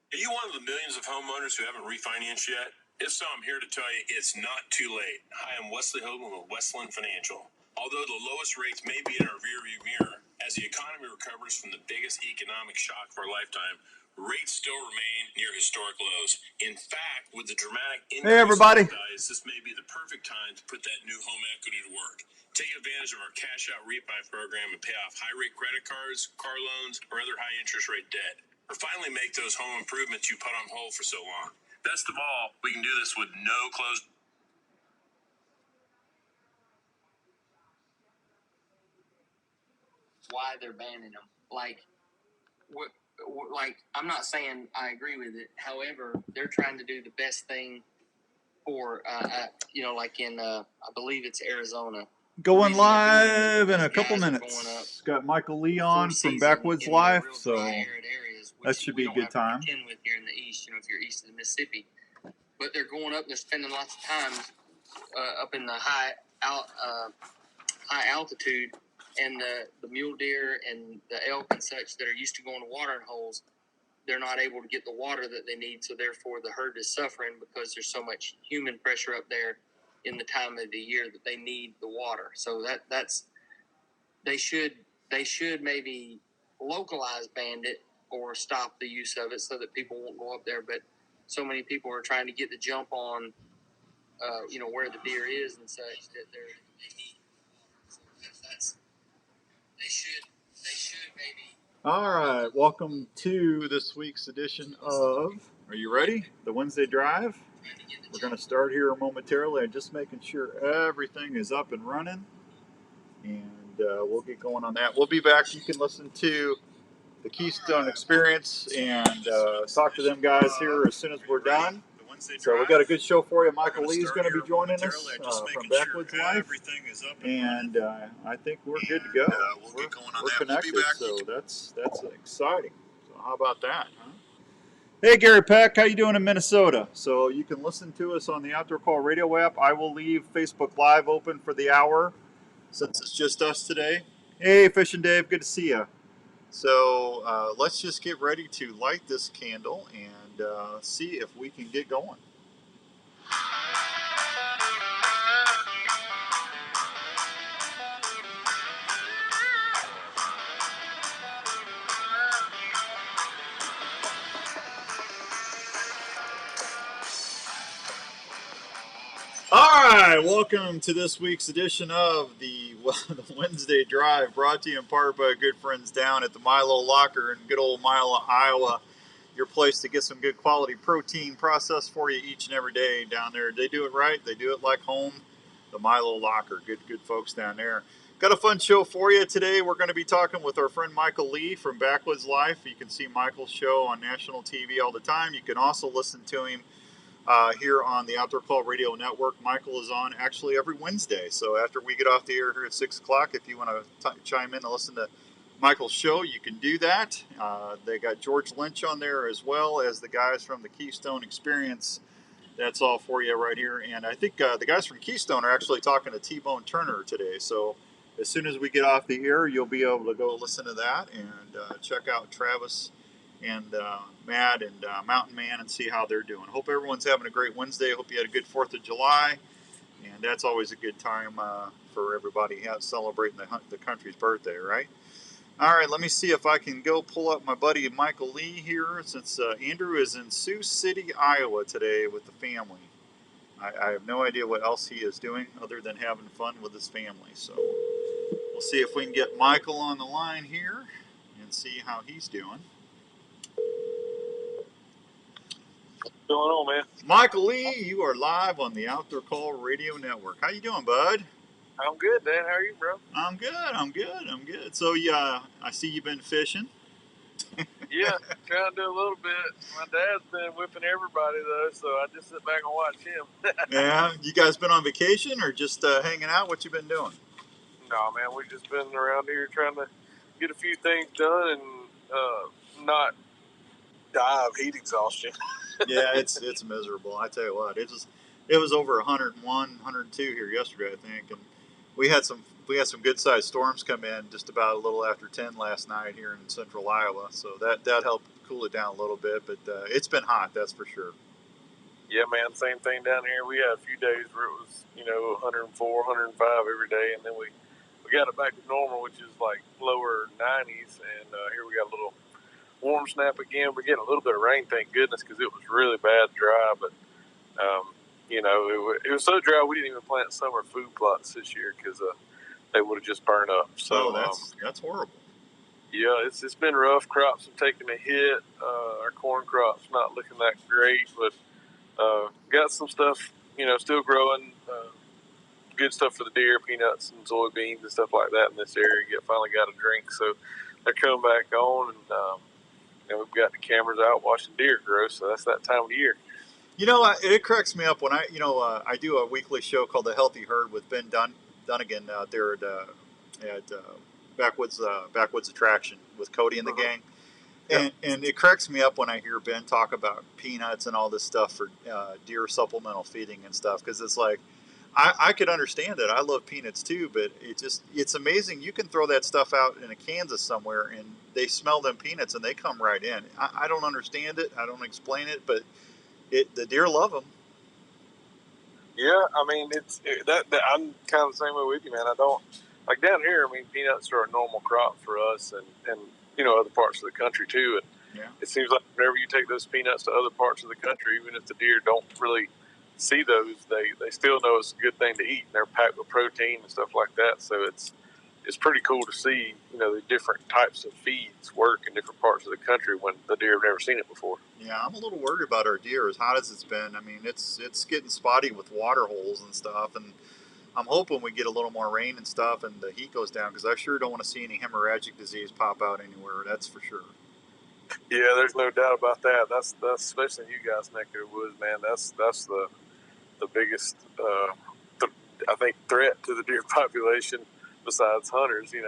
Are you one of the millions of homeowners who haven't refinanced yet? If so, I'm here to tell you it's not too late. Hi, I'm Wesley Hogan with Westland Financial. Although the lowest rates may be in our rearview mirror, as the economy recovers from the biggest economic shock of our lifetime, rates still remain near historic lows. In fact, with the dramatic increase in home values, this may be the perfect time to put that new home equity to work. Take advantage of our cash out refi program and pay off high rate credit cards, car loans, or other high interest rate debt. Or finally make those home improvements you put on hold for so long. Best of all, we can do this with no closed. Why they're banning them? Like I'm not saying I agree with it. However, they're trying to do the best thing for like in I believe it's Arizona. Going live in a couple minutes. Got Michael Lee on from Backwoods Life, so that should be a good time. With here in the east, if you're east of the Mississippi, but they're going up. They're spending lots of time up in the high altitude, and the mule deer and the elk and such that are used to going to watering holes, they're not able to get the water that they need. So therefore, the herd is suffering because there's so much human pressure up there in the time of the year that they need the water. So that's they should maybe localize bandit or stop the use of it so that people won't go up there. But so many people are trying to get the jump on, where the deer is and such that they need. So they should maybe. All right, welcome to this week's edition of, are you ready? The Wednesday Drive. We're going to start here momentarily. I'm just making sure everything is up and running, and we'll get going on that. We'll be back. You can listen to the Keystone Experience and talk to them guys here as soon as we're done. So we got a good show for you. Michael Lee is going to be joining us from Backwoods Life, and I think we're good to go. We're connected, so that's exciting. So how about that, huh? Hey, Gary Peck, how you doing in Minnesota? So you can listen to us on the Outdoor Call Radio app. I will leave Facebook Live open for the hour since it's just us today. Hey, Fishing Dave, good to see you. So let's just get ready to light this candle and see if we can get going. All right, welcome to this week's edition of the Wednesday Drive, brought to you in part by our good friends down at the Milo Locker in good old Milo, Iowa. Your place to get some good quality protein processed for you each and every day down there. They do it right. They do it like home. The Milo Locker. Good folks down there. Got a fun show for you today. We're going to be talking with our friend Michael Lee from Backwoods Life. You can see Michael's show on national TV all the time. You can also listen to him here on the Outdoor Call Radio Network. Michael is on actually every Wednesday. So after we get off the air here at 6 o'clock, if you want to chime in and listen to Michael's show, you can do that. They got George Lynch on there as well as the guys from the Keystone Experience. That's all for you right here. And I think the guys from Keystone are actually talking to T-Bone Turner today. So as soon as we get off the air, you'll be able to go listen to that and check out Travis and Matt and Mountain Man and see how they're doing. Hope everyone's having a great Wednesday. Hope you had a good 4th of July. And that's always a good time for everybody celebrating the country's birthday, right? All right, let me see if I can go pull up my buddy Michael Lee here, since Andrew is in Sioux City, Iowa today with the family. I have no idea what else he is doing other than having fun with his family. So we'll see if we can get Michael on the line here and see how he's doing. What's going on, man? Michael Lee, you are live on the Outdoor Call Radio Network. How you doing, bud? I'm good, Dan. How are you, bro? I'm good. So, yeah, I see you've been fishing. Yeah, trying to do a little bit. My dad's been whipping everybody, though, so I just sit back and watch him. Yeah, you guys been on vacation or just hanging out? What you been doing? No, man, we've just been around here trying to get a few things done and not die of heat exhaustion. Yeah, it's miserable. I tell you what, it was over 101, 102 here yesterday, I think, and we had some good sized storms come in just about a little after 10 last night here in central Iowa, so that helped cool it down a little bit, but it's been hot, that's for sure. Yeah, man, same thing down here. We had a few days where it was, 104, 105 every day, and then we got it back to normal, which is like lower 90s, and here we got a little warm snap again. We're getting a little bit of rain, thank goodness, because it was really bad dry, but, it was so dry we didn't even plant summer food plots this year because they would have just burned up. So that's horrible. Yeah, it's been rough. Crops have taken a hit. Our corn crop's not looking that great, but got some stuff, still growing. Good stuff for the deer, peanuts and soybeans and stuff like that in this area. Finally got a drink, so they're coming back on, and we've got the cameras out watching deer grow. So that's that time of the year. It cracks me up when I do a weekly show called The Healthy Herd with Ben Dunnigan out there at Backwoods Attraction with Cody and the gang. And it cracks me up when I hear Ben talk about peanuts and all this stuff for deer supplemental feeding and stuff, because it's like, I could understand it. I love peanuts too, but it's amazing. You can throw that stuff out in a Kansas somewhere and they smell them peanuts and they come right in. I don't understand it. I don't explain it, but the deer love them. Yeah, I mean, I'm kind of the same way with you, man. I don't, like down here, I mean, peanuts are a normal crop for us and other parts of the country too. And it seems like whenever you take those peanuts to other parts of the country, even if the deer don't really see those, they still know it's a good thing to eat. And they're packed with protein and stuff like that. So it's pretty cool to see, the different types of feeds work in different parts of the country when the deer have never seen it before. Yeah, I'm a little worried about our deer, as hot as it's been. I mean, it's getting spotty with water holes and stuff, and I'm hoping we get a little more rain and stuff and the heat goes down, because I sure don't want to see any hemorrhagic disease pop out anywhere. That's for sure. Yeah, there's no doubt about that. That's especially in you guys' neck of the woods, man. That's the biggest, I think, threat to the deer population besides hunters, and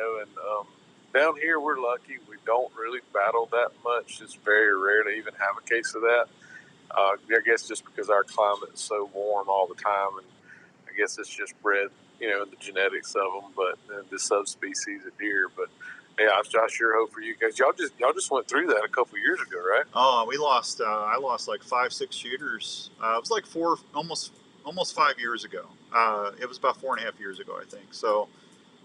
down here we're lucky. We don't really battle that much. It's very rare to even have a case of that. I guess just because our climate is so warm all the time, and I guess it's just bred, in the genetics of them, but the subspecies of deer. But yeah, I sure hope for you guys. Y'all just went through that a couple of years ago, right? Oh, we lost. I lost like 5-6 shooters. It was like almost 5 years ago. It was about 4.5 years ago, I think. So,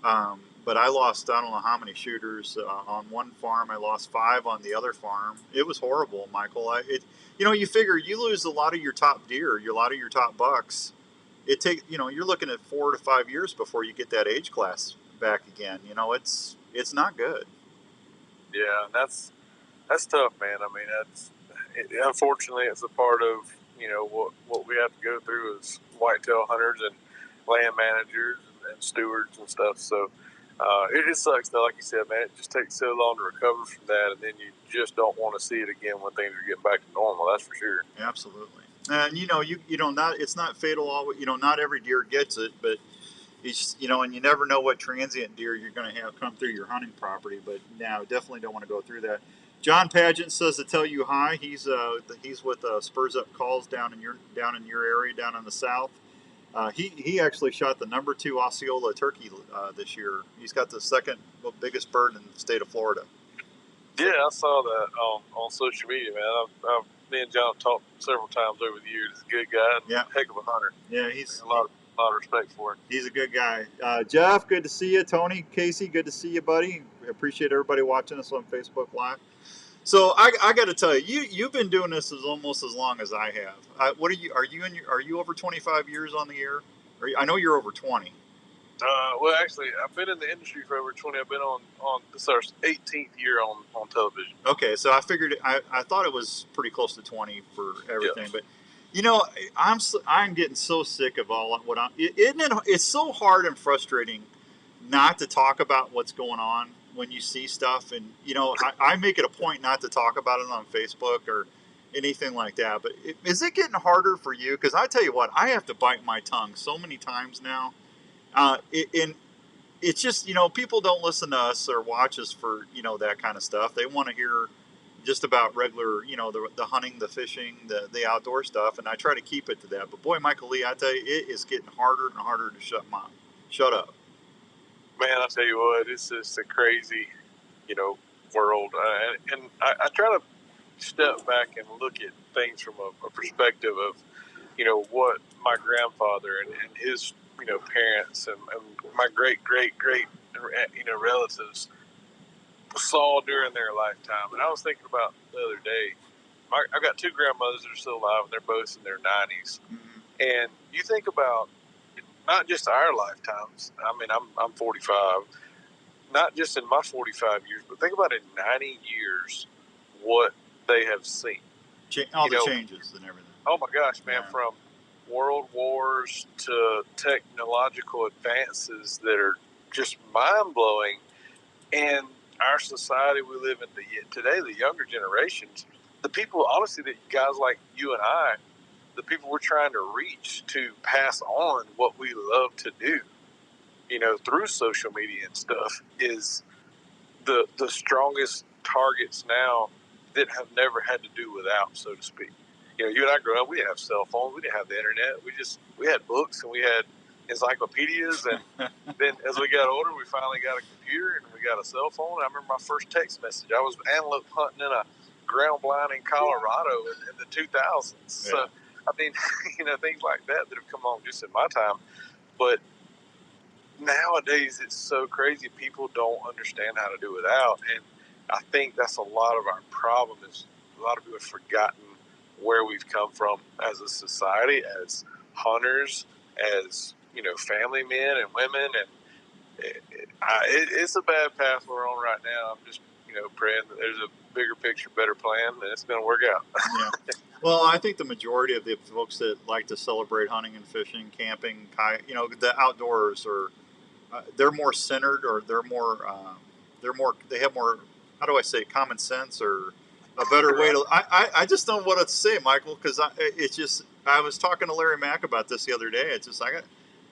but I lost, I don't know how many shooters on one farm. I lost 5 on the other farm. It was horrible, Michael. You figure you lose a lot of your top deer, a lot of your top bucks. You're looking at 4 to 5 years before you get that age class back again. It's not good. Yeah, that's tough, man. I mean, unfortunately, it's a part of what we have to go through as whitetail hunters and land managers and stewards and stuff. So it sucks, though. Like you said, man, it just takes so long to recover from that, and then you just don't want to see it again when things are getting back to normal. That's for sure. Absolutely. And it's not fatal always. Not every deer gets it, but and you never know what transient deer you're going to have come through your hunting property. But no, definitely don't want to go through that. John Pageant says to tell you hi. He's with Spurs Up Calls down in your area, down in the south. He actually shot the number 2 Osceola turkey this year. He's got the second biggest bird in the state of Florida. Yeah, I saw that on social media, man. Me and John talked several times over the years. He's a good guy and heck of a hunter. Yeah, he's a lot of respect for him. He's a good guy. Jeff, good to see you. Tony, Casey, good to see you, buddy. I appreciate everybody watching us on Facebook Live. So I got to tell you, you've been doing this almost as long as I have. What are you? Are you over 25 years on the air? I know you're over 20. Well, actually, I've been in the industry for over 20. I've been on this is our 18th year on television. Okay, so I figured I thought it was pretty close to 20 for everything, but I'm getting so sick of all what it's so hard and frustrating not to talk about what's going on when you see stuff, and I make it a point not to talk about it on Facebook or anything like that. But is it getting harder for you? Because I tell you what, I have to bite my tongue so many times now. It's just, people don't listen to us or watch us for, that kind of stuff. They want to hear just about regular, the hunting, the fishing, the outdoor stuff. And I try to keep it to that. But boy, Michael Lee, I tell you, it is getting harder and harder to shut up. Man, I tell you what, it's just a crazy, world. And I try to step back and look at things from a perspective of, what my grandfather and his, parents and my great relatives saw during their lifetime. And I was thinking about the other day, I've got two grandmothers that are still alive, and they're both in their 90s. And you think about not just our lifetimes. I mean, I'm 45. Not just in my 45 years, but think about in 90 years what they have seen. All the changes and everything. Oh my gosh, man! Yeah. From world wars to technological advances that are just mind blowing, and our society we live in today, the younger generations, the people, honestly, that guys like you and I, the people we're trying to reach to pass on what we love to do, through social media and stuff, is the strongest targets now that have never had to do without, so to speak. You and I grew up, we didn't have cell phones, we didn't have the internet, we had books and we had encyclopedias, and then as we got older, we finally got a computer and we got a cell phone. I remember my first text message. I was antelope hunting in a ground blind in Colorado in the 2000s. Yeah. So, I mean, things like that have come on just in my time. But nowadays, it's so crazy. People don't understand how to do without. And I think that's a lot of our problem is a lot of people have forgotten where we've come from as a society, as hunters, as family men and women, and it's a bad path we're on right now. I'm just praying that there's a bigger picture, better plan, and it's going to work out. Yeah. Well, I think the majority of the folks that like to celebrate hunting and fishing, camping, the outdoors, are they're more centered, or they have more, how do I say, common sense, or a better way to. I just don't know what to say, Michael, because I was talking to Larry Mack about this the other day. It's just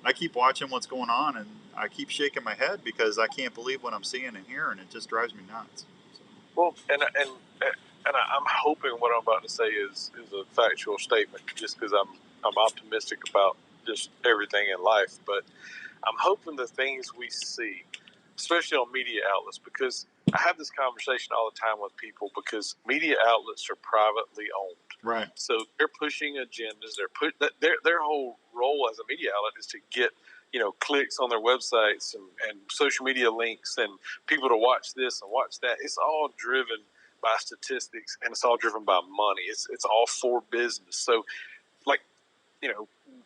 I keep watching what's going on, and I keep shaking my head because I can't believe what I'm seeing and hearing. It just drives me nuts. So. Well, and I'm hoping what I'm about to say is a factual statement, just because I'm optimistic about just everything in life. But I'm hoping the things we see, especially on media outlets, because I have this conversation all the time with people, because media outlets are privately owned. Right. So they're pushing agendas. Their whole role as a media outlet is to get clicks on their websites and social media links and people to watch this and watch that. It's all driven by statistics, and it's all driven by money. It's all for business. So, like,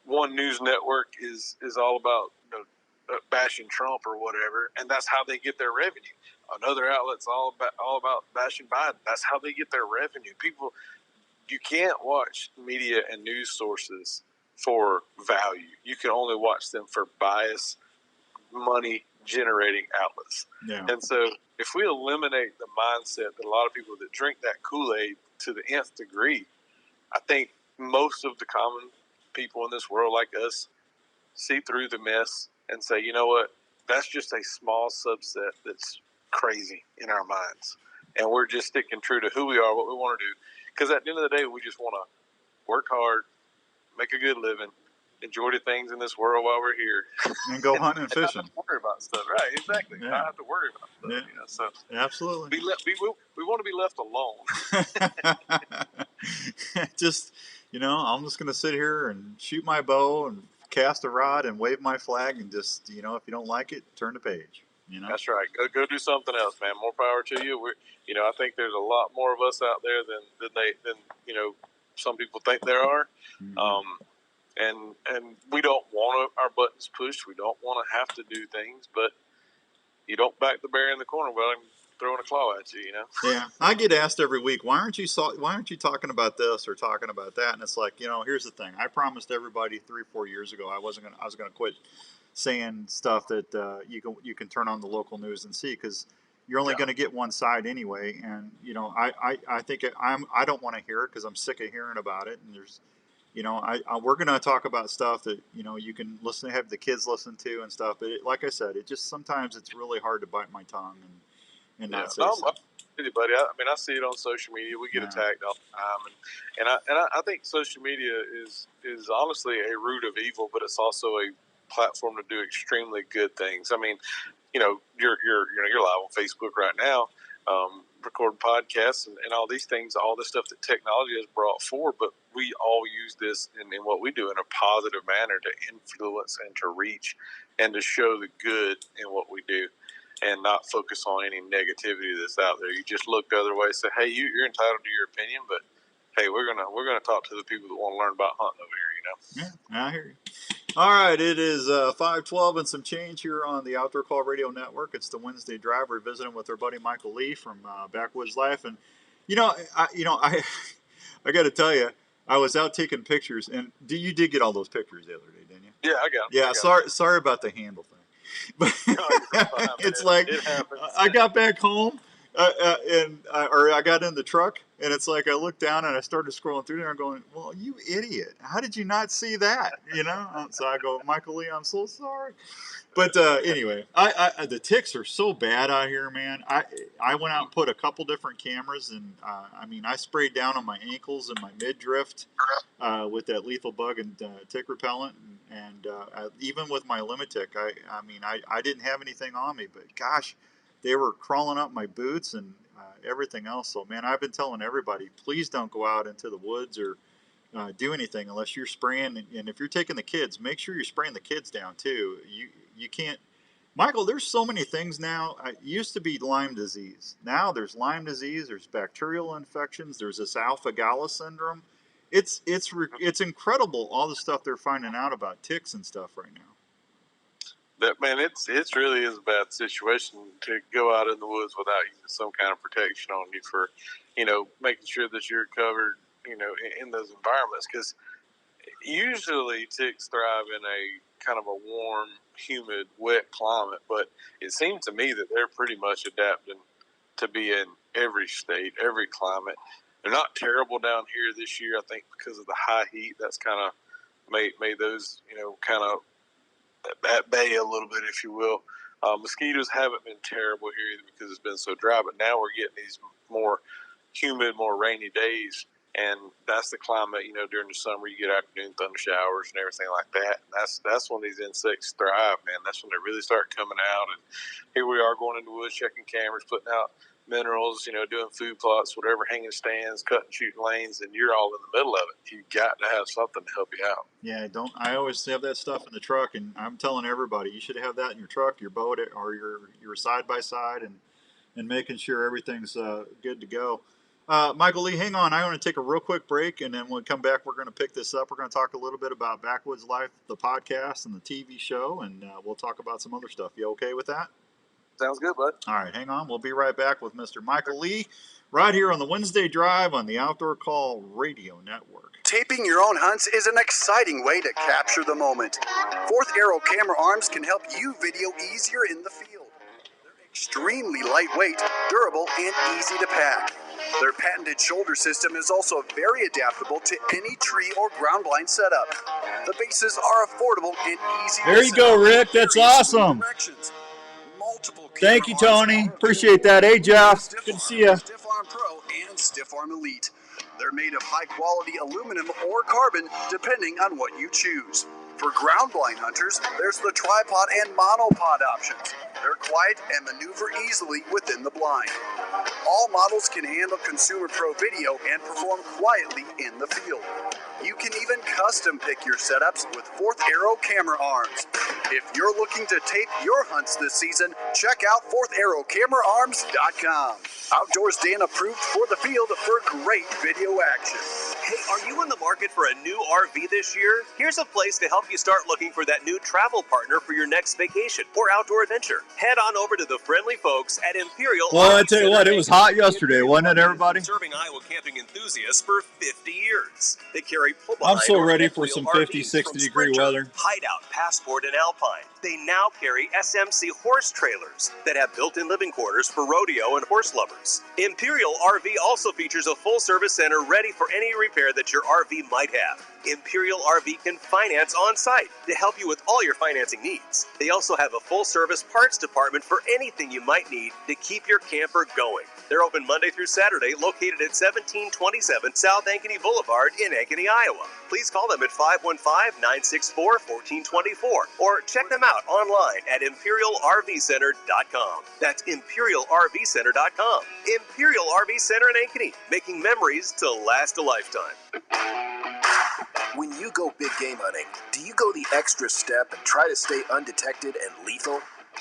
one news network is all about bashing Trump or whatever, and that's how they get their revenue. Another outlet's all about bashing Biden. That's how they get their revenue. People, you can't watch media and news sources for value. You can only watch them for bias, money generating outlets. Yeah. And so if we eliminate the mindset that a lot of people that drink that Kool-Aid to the nth degree, I think most of the common people in this world like us see through the mess and say, you know what, that's just a small subset that's crazy in our minds. And we're just sticking true to who we are, what we want to do. Because at the end of the day, we just want to work hard, make a good living, enjoy the things in this world while we're here, and go hunting and fishing. Not have to worry about stuff, right? Exactly. Yeah. Not have to worry about stuff. Yeah. So absolutely. We want to be left alone. Just I'm just gonna sit here and shoot my bow and cast a rod and wave my flag and just if you don't like it, turn the page. That's right. Go do something else, man. More power to you. I think there's a lot more of us out there than some people think there are. Mm-hmm. And we don't want our buttons pushed. We don't want to have to do things, but you don't back the bear in the corner without him throwing a claw at you. Yeah, I get asked every week, why aren't you talking about this or talking about that? And it's like, here's the thing. I promised everybody 3-4 years ago I was gonna quit saying stuff that you can turn on the local news and see, because you're only going to get one side anyway. And I think I don't want to hear it because I'm sick of hearing about it. And there's we're going to talk about stuff that you can have the kids listen to and stuff. But like I said, it just sometimes it's really hard to bite my tongue and not say something. Buddy. I see it on social media. We get attacked all the time, and I think social media is honestly a root of evil, but it's also a platform to do extremely good things. I mean, you're live on Facebook right now, recording podcasts and all these things, all the stuff that technology has brought forward, but we all use this in what we do in a positive manner to influence and to reach and to show the good in what we do and not focus on any negativity that's out there. You just look the other way and say, hey, you're entitled to your opinion, but hey, we're gonna talk to the people that want to learn about hunting over here, you know? Yeah, I hear you. All right, it is 5:12 and some change here on the Outdoor Call Radio Network. It's the Wednesday Drive. We're visiting with our buddy Michael Lee from Backwoods Life, and I I got to tell you, I was out taking pictures, and you did get all those pictures the other day, didn't you? Yeah, I got them. Yeah, sorry about the handle thing, but it's like it happens. I got back home. I got in the truck, and it's like I looked down and I started scrolling through there and going, "Well, you idiot! How did you not see that?" You know. So I go, "Michael Lee, I'm so sorry." But anyway, the ticks are so bad out here, man. I went out and put a couple different cameras, and I sprayed down on my ankles and my midriff with that lethal bug and tick repellent, and even with my Limit-Tick, I didn't have anything on me, but gosh, they were crawling up my boots and everything else. So, man, I've been telling everybody, please don't go out into the woods or do anything unless you're spraying. And if you're taking the kids, make sure you're spraying the kids down too. You can't, Michael. There's so many things now. It used to be Lyme disease. Now there's Lyme disease. There's bacterial infections. There's this alpha-gala syndrome. It's incredible all the stuff they're finding out about ticks and stuff right now. That man, it's really is a bad situation to go out in the woods without using some kind of protection on you for, making sure that you're covered, in those environments. Because usually ticks thrive in a kind of a warm, humid, wet climate, but it seems to me that they're pretty much adapting to be in every state, every climate. They're not terrible down here this year, I think, because of the high heat. That's kind of made those, kind of at bay a little bit, if you will. Mosquitoes haven't been terrible here either because it's been so dry, but now we're getting these more humid, more rainy days, and that's the climate. During the summer you get afternoon thunder showers and everything like that. And that's when these insects thrive, man. That's when they really start coming out. And here we are going into the woods, checking cameras, putting out minerals, doing food plots, whatever, hanging stands, cutting, shooting lanes, and you're all in the middle of it. You've got to have something to help you out. Yeah, I always have that stuff in the truck, and I'm telling everybody, you should have that in your truck, your boat, or your side-by-side, and making sure everything's good to go. Michael Lee, hang on. I want to take a real quick break, and then when we come back, we're going to pick this up. We're going to talk a little bit about Backwoods Life, the podcast, and the TV show, and we'll talk about some other stuff. You okay with that? Sounds good, bud. All right, hang on. We'll be right back with Mr. Michael Lee right here on the Wednesday Drive on the Outdoor Call Radio Network. Taping your own hunts is an exciting way to capture the moment. Fourth Arrow camera arms can help you video easier in the field. They're extremely lightweight, durable, and easy to pack. Their patented shoulder system is also very adaptable to any tree or ground blind setup. The bases are affordable and easy. There you go, Rick. That's awesome. Thank you, Tony. Appreciate that. Hey, Jeff. Good to see you. Stiff Arm Pro and Stiff Arm Elite. They're made of high-quality aluminum or carbon, depending on what you choose. For ground blind hunters, there's the tripod and monopod options. They're quiet and maneuver easily within the blind. All models can handle Consumer Pro video and perform quietly in the field. You can even custom pick your setups with Fourth Arrow camera arms. If you're looking to tape your hunts this season, check out FourthArrowCameraArms.com. Outdoor stand approved for the field for great video action. Hey, are you in the market for a new RV this year? Here's a place to help you start looking for that new travel partner for your next vacation or outdoor adventure. Head on over to the friendly folks at Imperial. Well, I tell you what, it was hot yesterday, wasn't it, everybody? Serving Iowa camping enthusiasts for 50 years. They carry I'm so ready for some 50, 60 degree weather. Hideout, Passport, and Alpine. They now carry SMC horse trailers that have built-in living quarters for rodeo and horse lovers. Imperial RV also features a full-service center ready for any repair that your RV might have. Imperial RV can finance on-site to help you with all your financing needs. They also have a full-service parts department for anything you might need to keep your camper going. They're open Monday through Saturday, located at 1727 South Ankeny Boulevard in Ankeny, Iowa. Please call them at 515-964-1424 or check them out online at ImperialRVCenter.com. That's ImperialRVCenter.com. Imperial RV Center in Ankeny, making memories to last a lifetime. When you go big game hunting, do you go the extra step and try to stay undetected and lethal?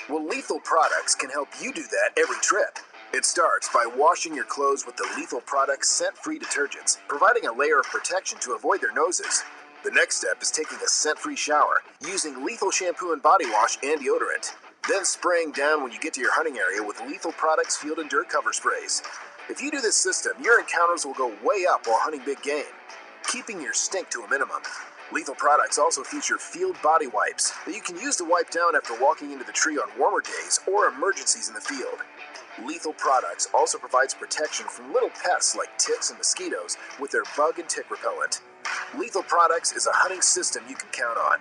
Well, Lethal Products can help you do that every trip. It starts by washing your clothes with the Lethal Products scent-free detergents, providing a layer of protection to avoid their noses. The next step is taking a scent-free shower, using Lethal shampoo and body wash and deodorant. Then spraying down when you get to your hunting area with Lethal Products Field and Dirt Cover sprays. If you do this system, your encounters will go way up while hunting big game, keeping your stink to a minimum. Lethal Products also feature field body wipes that you can use to wipe down after walking into the tree on warmer days or emergencies in the field. Lethal Products also provides protection from little pests like ticks and mosquitoes with their bug and tick repellent. Lethal Products is a hunting system you can count on.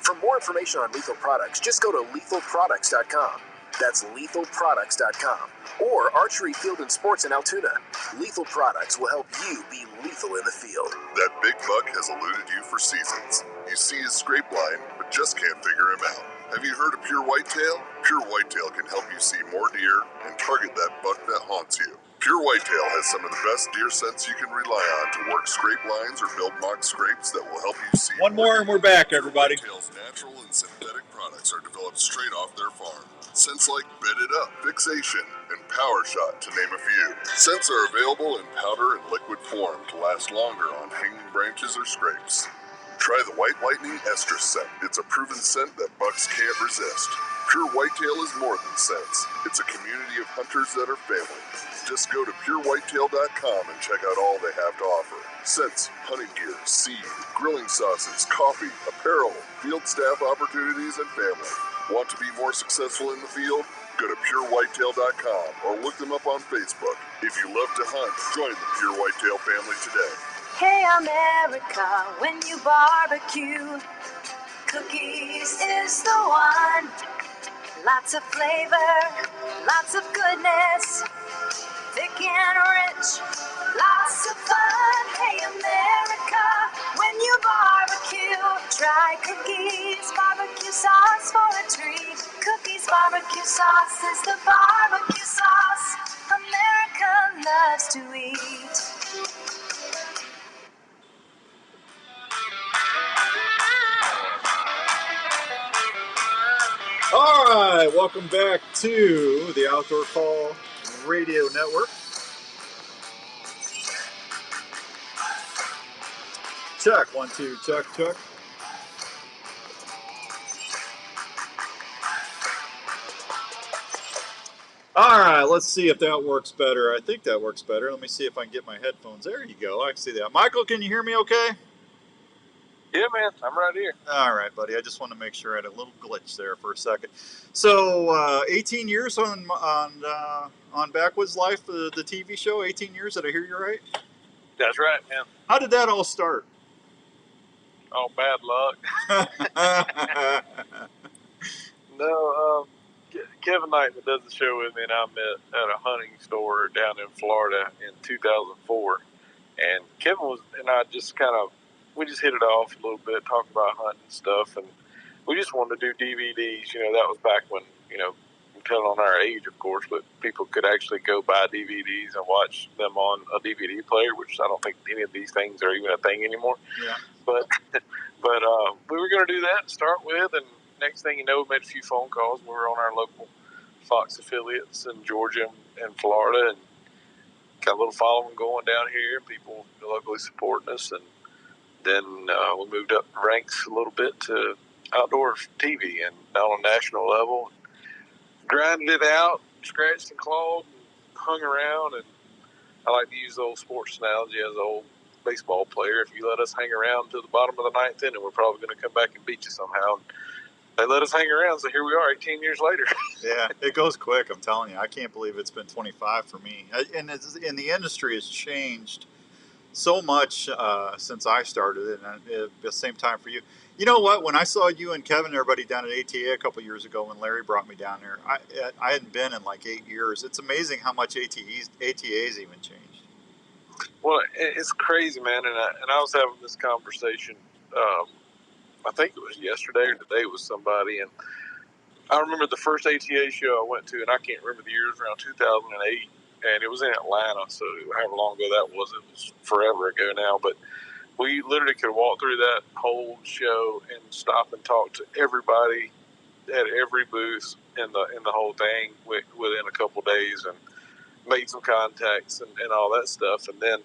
For more information on Lethal Products, just go to lethalproducts.com. That's lethalproducts.com. Or Archery Field and Sports in Altoona. Lethal Products will help you be lethal in the field. That big buck has eluded you for seasons. You see his scrape line, but just can't figure him out. Have you heard of Pure Whitetail? Pure Whitetail can help you see more deer and target that buck that haunts you. Pure Whitetail has some of the best deer scents you can rely on to work scrape lines or build mock scrapes that will help you see. One more and we're back, everybody. Pure Whitetail's natural and synthetic products are developed straight off their farm. Scents like Bedded Up, Fixation, and Power Shot, to name a few. Scents are available in powder and liquid form to last longer on hanging branches or scrapes. Try the White Lightning Estrus scent. It's a proven scent that bucks can't resist. Pure Whitetail is more than scents. It's a community of hunters that are family. Just go to purewhitetail.com and check out all they have to offer. Scents, hunting gear, seed, grilling sauces, coffee, apparel, field staff opportunities, and family. Want to be more successful in the field? Go to purewhitetail.com or look them up on Facebook. If you love to hunt, join the Pure Whitetail family today. Hey America, when you barbecue, cookies is the one. Lots of flavor, lots of goodness, thick and rich, lots of fun. Hey America, when you barbecue, try Cookies barbecue sauce for a treat. Cookies barbecue sauce is the barbecue sauce America loves to eat. All right, welcome back to the Outdoor Call Radio Network. Check, 1, 2, check. All right, let's see if that works better. I think that works better. Let me see if I can get my headphones. There you go. I can see that. Michael, can you hear me okay? Yeah, man, I'm right here. All right, buddy. I just want to make sure I had a little glitch there for a second. So, 18 years on Backwoods Life, the TV show. 18 years. Did I hear you right? That's right, man. How did that all start? Oh, bad luck. No, Kevin Knight, that does the show with me, and I met at a hunting store down in Florida in 2004. And Kevin and I just we just hit it off a little bit, talking about hunting and stuff. And we just wanted to do DVDs. You know, that was back when, I'm telling on our age, of course, but people could actually go buy DVDs and watch them on a DVD player, which I don't think any of these things are even a thing anymore. Yeah. But we were going to do that to start with, and next thing you know, we made a few phone calls. We were on our local Fox affiliates in Georgia and Florida, and got a little following going down here, and people locally supporting us. And then we moved up the ranks a little bit to outdoor TV, and now on a national level. Grinded it out, scratched and clawed, and hung around. And I like to use the old sports analogy as an old baseball player. If you let us hang around to the bottom of the ninth inning, we're probably going to come back and beat you somehow. And they let us hang around, so here we are 18 years later. Yeah, it goes quick, I'm telling you. I can't believe it's been 25 for me. And the industry has changed so much since I started, and at the same time for you. You know what? When I saw you and Kevin and everybody down at ATA a couple years ago when Larry brought me down there, I hadn't been in like 8 years. It's amazing how much ATA's even changed. Well, it's crazy, man. And I was having this conversation. I think it was yesterday or today with somebody, and I remember the first ATA show I went to, and I can't remember the year, it was around 2008, and it was in Atlanta. So however long ago that was, it was forever ago now. But we literally could walk through that whole show and stop and talk to everybody at every booth in the whole thing within a couple of days, and made some contacts and all that stuff. And then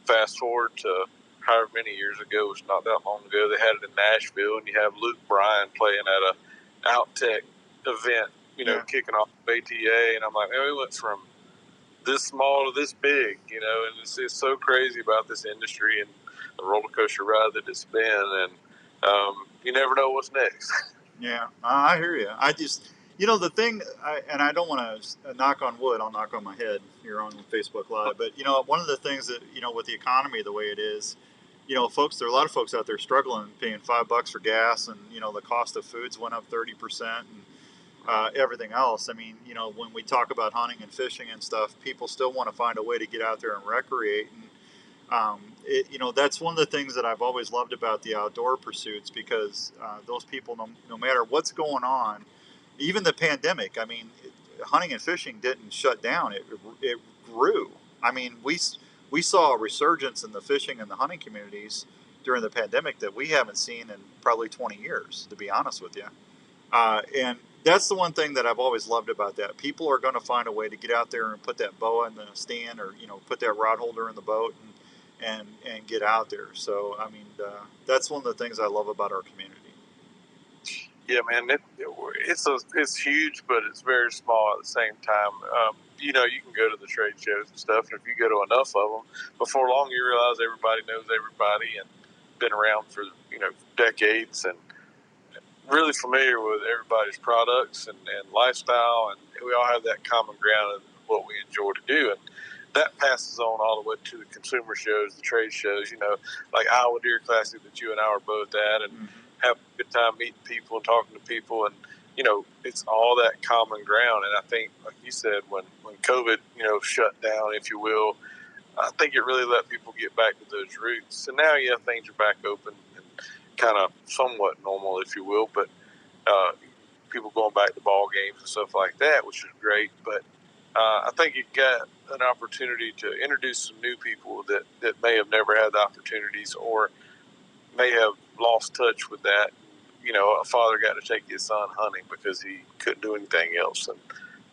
fast forward to however many years ago, it was not that long ago, they had it in Nashville, and you have Luke Bryan playing at a Outtech event, kicking off ATA, and I'm like, man, we went from this small to this big, and it's so crazy about this industry and the roller coaster ride that it's been, and you never know what's next. Yeah, I hear you. I just, the thing, and I don't want to knock on wood, I'll knock on my head here on Facebook Live, but, one of the things that, with the economy the way it is, folks, there are a lot of folks out there struggling, paying $5 for gas, and, the cost of foods went up 30%, and everything else. I mean, when we talk about hunting and fishing and stuff, people still want to find a way to get out there and recreate. And, that's one of the things that I've always loved about the outdoor pursuits, because those people, no matter what's going on, even the pandemic, I mean, hunting and fishing didn't shut down. It grew. I mean, we saw a resurgence in the fishing and the hunting communities during the pandemic that we haven't seen in probably 20 years, to be honest with you. And that's the one thing that I've always loved about that. People are going to find a way to get out there and put that boa in the stand, or put that rod holder in the boat and get out there. So I mean, that's one of the things I love about our community. Yeah, man, it's huge, but it's very small at the same time. You can go to the trade shows and stuff, and if you go to enough of them, before long you realize everybody knows everybody and been around for decades and really familiar with everybody's products and lifestyle, and we all have that common ground of what we enjoy to do, and that passes on all the way to the consumer shows, the trade shows, like Iowa Deer Classic that you and I were both at, and have a good time meeting people and talking to people, and it's all that common ground. And I think, like you said, when COVID shut down, if you will, I think it really let people get back to those roots. And now, things are back open and kind of somewhat normal, if you will, but people going back to ball games and stuff like that, which is great. But I think you got an opportunity to introduce some new people that may have never had the opportunities, or may have lost touch with that. A father got to take his son hunting because he couldn't do anything else, and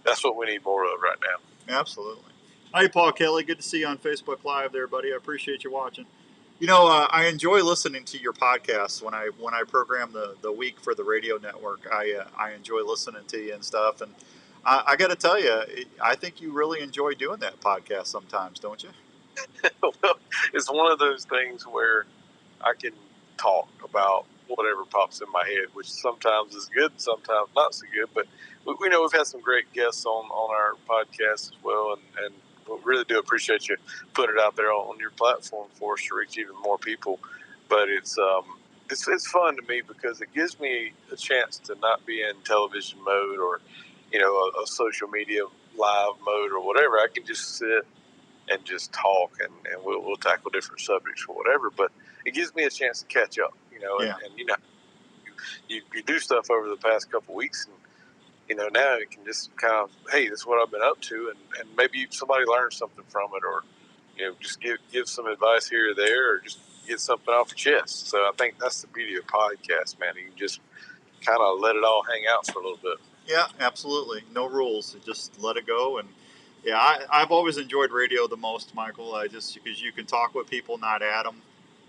that's what we need more of right now. Absolutely. Hi, Paul Kelly. Good to see you on Facebook Live there, buddy. I appreciate you watching. I enjoy listening to your podcasts when I program the week for the radio network. I enjoy listening to you and stuff, and I got to tell you, I think you really enjoy doing that podcast sometimes, don't you? Well, it's one of those things where I can talk about whatever pops in my head, which sometimes is good, sometimes not so good. But we know we've had some great guests on our podcast as well, and we really do appreciate you putting it out there on your platform for us to reach even more people. But it's fun to me because it gives me a chance to not be in television mode or a social media live mode or whatever. I can just sit and just talk, and we'll tackle different subjects or whatever. But it gives me a chance to catch up, Yeah. and you do stuff over the past couple of weeks, and now you can just kind of, hey, this is what I've been up to, and maybe somebody learns something from it, or just give some advice here or there, or just get something off your chest. So I think that's the beauty of podcasts, man. You can just kind of let it all hang out for a little bit. Yeah, absolutely. No rules. Just let it go. And yeah, I've always enjoyed radio the most, Michael. Because you can talk with people, not at them.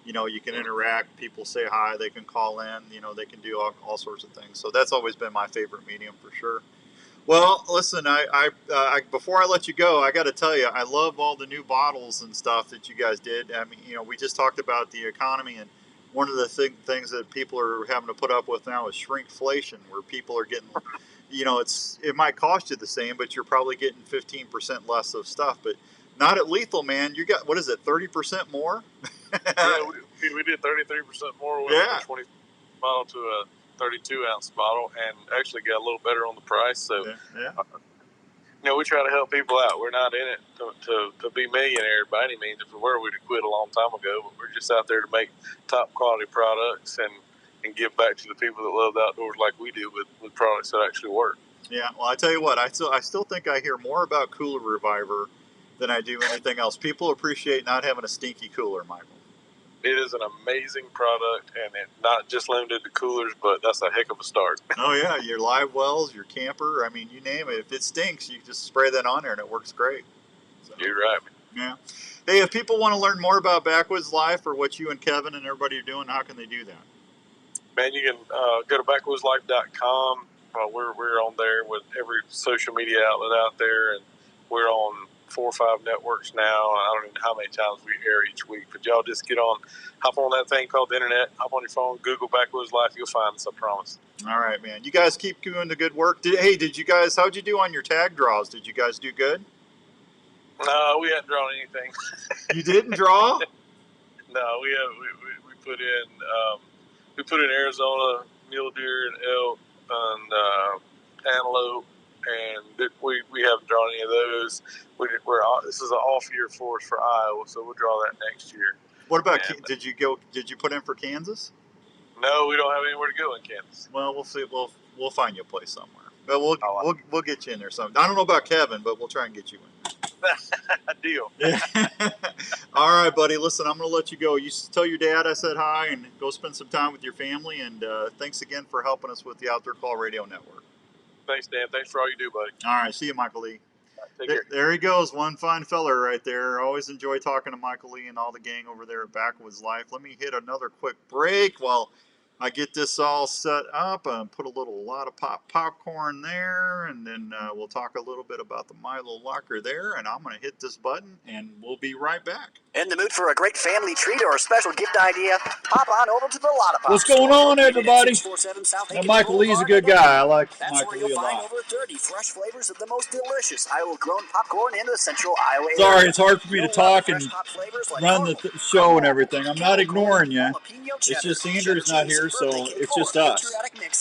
You can interact. People say hi. They can call in. They can do all sorts of things. So that's always been my favorite medium for sure. Well, listen, I before I let you go, I got to tell you, I love all the new bottles and stuff that you guys did. I mean, we just talked about the economy, and one of the things that people are having to put up with now is shrinkflation, where people are getting, it might cost you the same, but you're probably getting 15% less of stuff. But not at Lethal, man. You got, what is it, 30% more? Yeah, we did 33% more with a 20 bottle to a 32-ounce bottle, and actually got a little better on the price. So, we try to help people out. We're not in it to be millionaires by any means. If we were, we'd have quit a long time ago. But we're just out there to make top quality products and give back to the people that love the outdoors like we do with products that actually work. Yeah, well, I tell you what, I still think I hear more about Cooler Reviver than I do anything else. People appreciate not having a stinky cooler, Michael. It is an amazing product, and it's not just limited to coolers, but that's a heck of a start. Oh, yeah, your live wells, your camper, I mean, you name it. If it stinks, you just spray that on there, and it works great. So, you're right. Yeah. Hey, if people want to learn more about Backwoods Life or what you and Kevin and everybody are doing, how can they do that? Man, you can go to backwoodslife.com. We're on there with every social media outlet out there, and we're on 4 or 5 networks now. I don't even know how many times we air each week, but y'all just hop on that thing called the internet, hop on your phone, Google Backwoods Life, you'll find us, I promise. All right, man. You guys keep doing the good work. Did you guys, how'd you do on your tag draws? Did you guys do good? No, we hadn't drawn anything. You didn't draw? No, we put in Arizona mule deer and elk and antelope, and we haven't drawn any of those. This is an off year for us for Iowa, so we'll draw that next year. What about did you put in for Kansas? No, we don't have anywhere to go in Kansas. Well, we'll see. We'll find you a place somewhere. But we'll get you in there sometime. I don't know about Kevin, but we'll try and get you in. Deal. Yeah. All right, buddy. Listen, I'm going to let you go. You tell your dad I said hi, and go spend some time with your family. And thanks again for helping us with the Outdoor Call Radio Network. Thanks, Dan. Thanks for all you do, buddy. All right. See you, Michael Lee. Take care. There he goes. One fine feller right there. Always enjoy talking to Michael Lee and all the gang over there at Backwoods Life. Let me hit another quick break while I get this all set up and put a lot of popcorn there, and then we'll talk a little bit about the Milo locker there, and I'm going to hit this button, and we'll be right back. In the mood for a great family treat or a special gift idea? Pop on over to the Lotta Pop. What's going on, everybody? Now, Michael Lee's a good guy. I like Michael Lee a lot. Over 30 fresh flavors of the most delicious Iowa-grown popcorn in the central Iowa area. Sorry, it's hard for me to talk and run the show and everything. I'm not ignoring you. It's just Andrew's not here, so it's just us.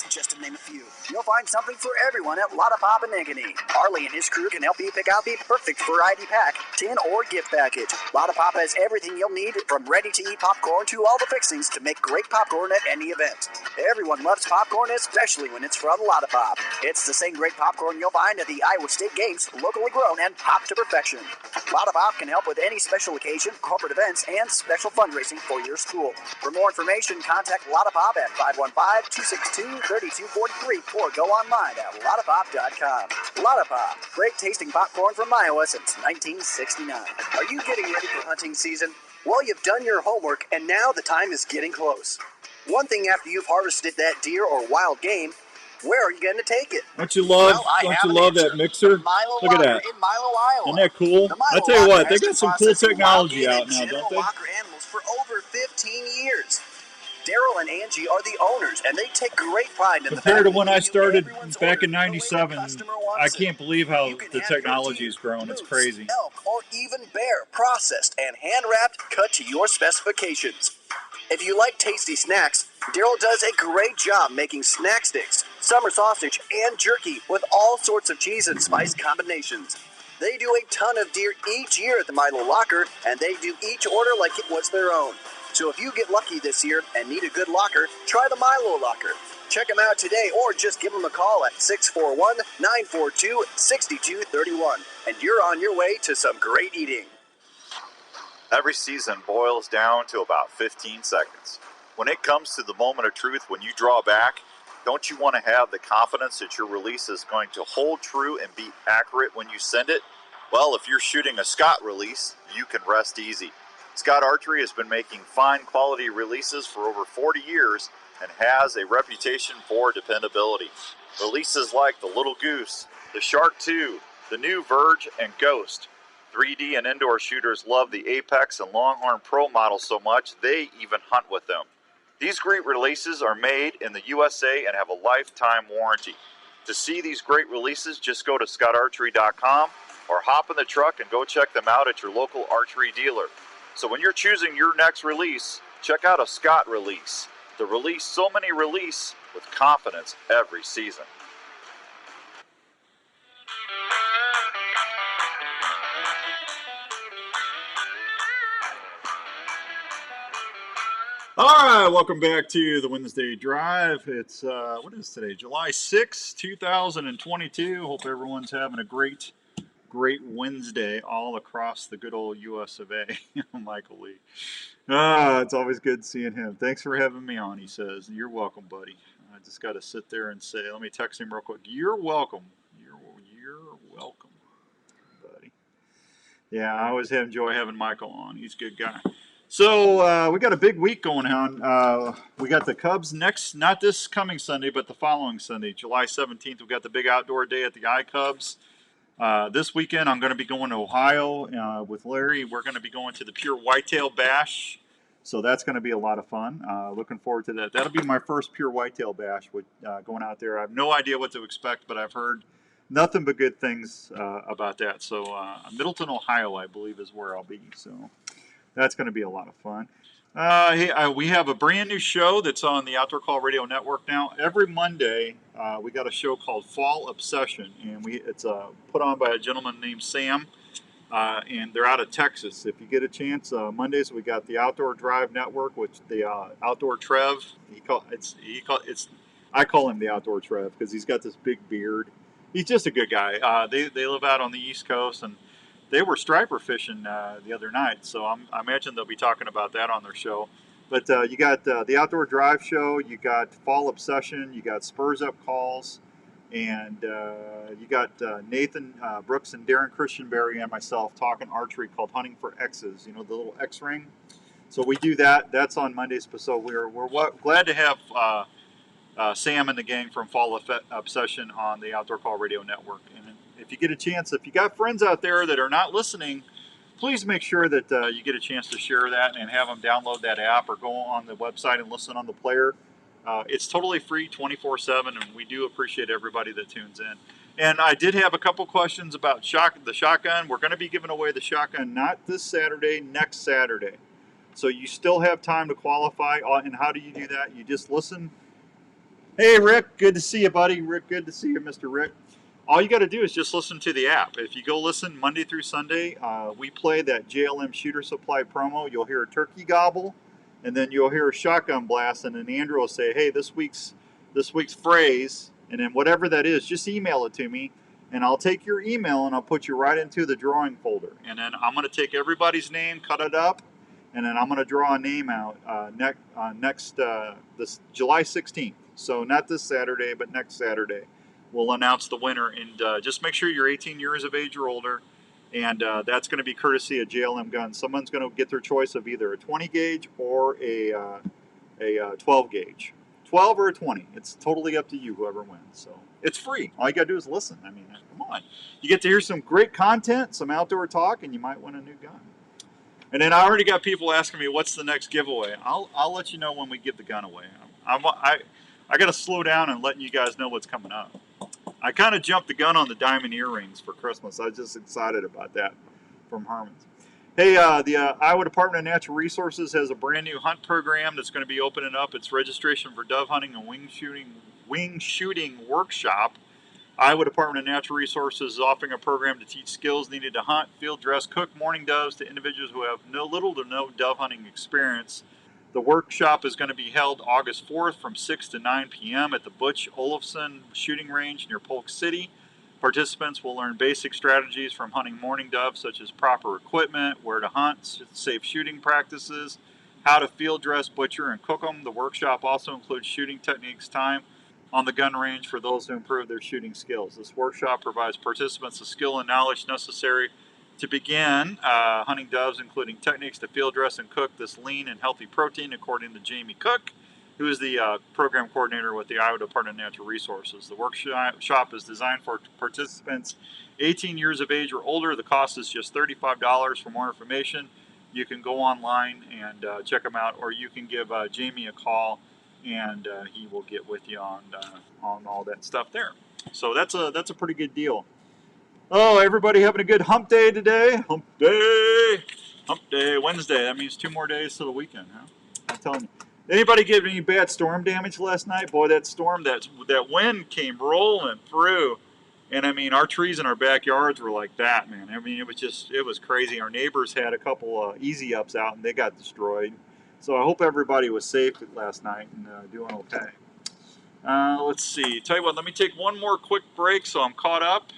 Just to name a few. You'll find something for everyone at Lotta Pop in Ankeny. Harley and his crew can help you pick out the perfect variety pack, tin, or gift package. Lotta Pop has everything you'll need, from ready-to-eat popcorn to all the fixings to make great popcorn at any event. Everyone loves popcorn, especially when it's from Lotta Pop. It's the same great popcorn you'll find at the Iowa State Games, locally grown and popped to perfection. Lotta Pop can help with any special occasion, corporate events, and special fundraising for your school. For more information, contact Lotta Pop at 515-262-3243 or go online at lottapop.com. Lotta Pop, great tasting popcorn from Iowa since 1969. Are you getting ready for hunting season? Well, you've done your homework, and now the time is getting close. One thing after you've harvested that deer or wild game, where are you going to take it? Don't you love that mixer? Look at that. In Milo, Iowa. Isn't that cool? I tell you what, they got some cool technology out now, don't they? Locker animals for over 15 years. Daryl and Angie are the owners, and they take great pride in the fact compared to when I started back in '97. I can't believe how the technology has grown. It's crazy. Elk, or even bear, processed and hand-wrapped, cut to your specifications. If you like tasty snacks, Daryl does a great job making snack sticks, summer sausage, and jerky with all sorts of cheese and spice combinations. They do a ton of deer each year at the Milo Locker, and they do each order like it was their own. So if you get lucky this year and need a good locker, try the Milo Locker. Check them out today or just give them a call at 641-942-6231. And you're on your way to some great eating. Every season boils down to about 15 seconds. When it comes to the moment of truth, when you draw back, don't you want to have the confidence that your release is going to hold true and be accurate when you send it? Well, if you're shooting a Scott release, you can rest easy. Scott Archery has been making fine quality releases for over 40 years and has a reputation for dependability. Releases like the Little Goose, the Shark 2, the new Verge, and Ghost. 3D and indoor shooters love the Apex and Longhorn Pro models so much they even hunt with them. These great releases are made in the USA and have a lifetime warranty. To see these great releases, just go to scottarchery.com or hop in the truck and go check them out at your local archery dealer. So when you're choosing your next release, check out a Scott release. The release so many release with confidence every season. All right, welcome back to the Wednesday Drive. It's, what is today? July 6th, 2022. Hope everyone's having a great Wednesday all across the good old US of A. Michael Lee. It's always good seeing him. Thanks for having me on, he says. You're welcome, buddy. I just got to sit there and say, let me text him real quick. You're welcome. You're welcome, buddy. Yeah, I always enjoy having Michael on. He's a good guy. So we got a big week going on. We got the Cubs next, not this coming Sunday, but the following Sunday, July 17th. We got the big outdoor day at the iCubs. This weekend, I'm going to be going to Ohio with Larry. We're going to be going to the Pure Whitetail Bash. So that's going to be a lot of fun. Looking forward to that. That'll be my first Pure Whitetail Bash with going out there. I have no idea what to expect, but I've heard nothing but good things about that. So Middleton, Ohio, I believe, is where I'll be. So that's going to be a lot of fun. We have a brand new show that's on the Outdoor Call Radio Network now. Every Monday, we got a show called Fall Obsession, and it's put on by a gentleman named Sam, and they're out of Texas. If you get a chance, Mondays we got the Outdoor Drive Network, which the Outdoor Trev. I call him the Outdoor Trev because he's got this big beard. He's just a good guy. They live out on the East Coast, and they were striper fishing the other night, so I imagine they'll be talking about that on their show. But you got the Outdoor Drive show, you got Fall Obsession, you got Spurs Up Calls, and you got Nathan Brooks and Darren Christianberry and myself talking archery called Hunting for X's, the little X ring. So we do that. That's on Mondays. So we're glad to have Sam and the gang from Fall Obsession on the Outdoor Call Radio Network. And if you get a chance, if you got friends out there that are not listening, please make sure that you get a chance to share that and have them download that app or go on the website and listen on the player. It's totally free 24/7, and we do appreciate everybody that tunes in. And I did have a couple questions about the shotgun. We're going to be giving away the shotgun not this Saturday, next Saturday. So you still have time to qualify. And how do you do that? You just listen. Hey, Rick, good to see you, buddy. Rick, good to see you, Mr. Rick. All you got to do is just listen to the app. If you go listen Monday through Sunday, we play that JLM Shooter Supply promo. You'll hear a turkey gobble, and then you'll hear a shotgun blast, and then Andrew will say, hey, this week's phrase, and then whatever that is, just email it to me, and I'll take your email, and I'll put you right into the drawing folder. And then I'm going to take everybody's name, cut it up, and then I'm going to draw a name out this July 16th. So not this Saturday, but next Saturday. We'll announce the winner, and just make sure you're 18 years of age or older, and that's going to be courtesy of JLM Guns. Someone's going to get their choice of either a 20 gauge or a 12 gauge. 12 or a 20. It's totally up to you, whoever wins. So it's free. All you got to do is listen. I mean, come on. You get to hear some great content, some outdoor talk, and you might win a new gun. And then I already got people asking me, what's the next giveaway? I'll let you know when we give the gun away. I got to slow down and letting you guys know what's coming up. I kind of jumped the gun on the diamond earrings for Christmas. I was just excited about that from Harmon's. Hey, the Iowa Department of Natural Resources has a brand new hunt program that's going to be opening up. It's registration for dove hunting and wing shooting workshop. Iowa Department of Natural Resources is offering a program to teach skills needed to hunt, field dress, cook morning doves to individuals who have little to no dove hunting experience. The workshop is going to be held August 4th from 6 to 9 p.m. at the Butch Olafson Shooting Range near Polk City. Participants will learn basic strategies from hunting morning doves, such as proper equipment, where to hunt, safe shooting practices, how to field dress, butcher, and cook them. The workshop also includes shooting techniques, time on the gun range for those who improve their shooting skills. This workshop provides participants the skill and knowledge necessary to begin hunting doves, including techniques to field dress and cook this lean and healthy protein, according to Jamie Cook, who is the program coordinator with the Iowa Department of Natural Resources. The workshop is designed for participants 18 years of age or older. The cost is just $35. For more information, you can go online and check them out, or you can give Jamie a call, and he will get with you on all that stuff there. So that's a pretty good deal. Oh, everybody having a good hump day today? Hump day Wednesday. That means 2 more days to the weekend, huh? I'm telling you. Anybody get any bad storm damage last night? Boy, that storm, that wind came rolling through. And I mean, our trees in our backyards were like that, man. I mean, it was crazy. Our neighbors had a couple easy ups out, and they got destroyed. So I hope everybody was safe last night and doing okay. Let's see. Tell you what, let me take one more quick break so I'm caught up.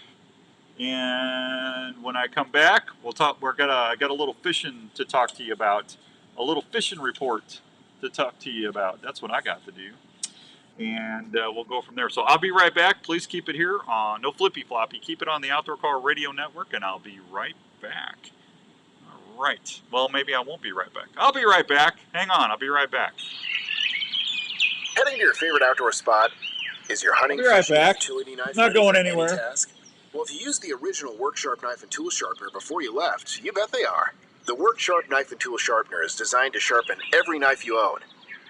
And when I come back, we'll talk. I got a little fishing to talk to you about. A little fishing report to talk to you about. That's what I got to do. And we'll go from there. So I'll be right back. Please keep it here on No Flippy Floppy. Keep it on the Outdoor Car Radio Network, and I'll be right back. All right. Well, maybe I won't be right back. I'll be right back. Hang on. I'll be right back. Heading to your favorite outdoor spot? Is your hunting, I'll be right fishing, back. utility knife Not ready going for any anywhere. task? Well, if you used the original Work Sharp knife and tool sharpener before you left, you bet they are. The Work Sharp knife and tool sharpener is designed to sharpen every knife you own.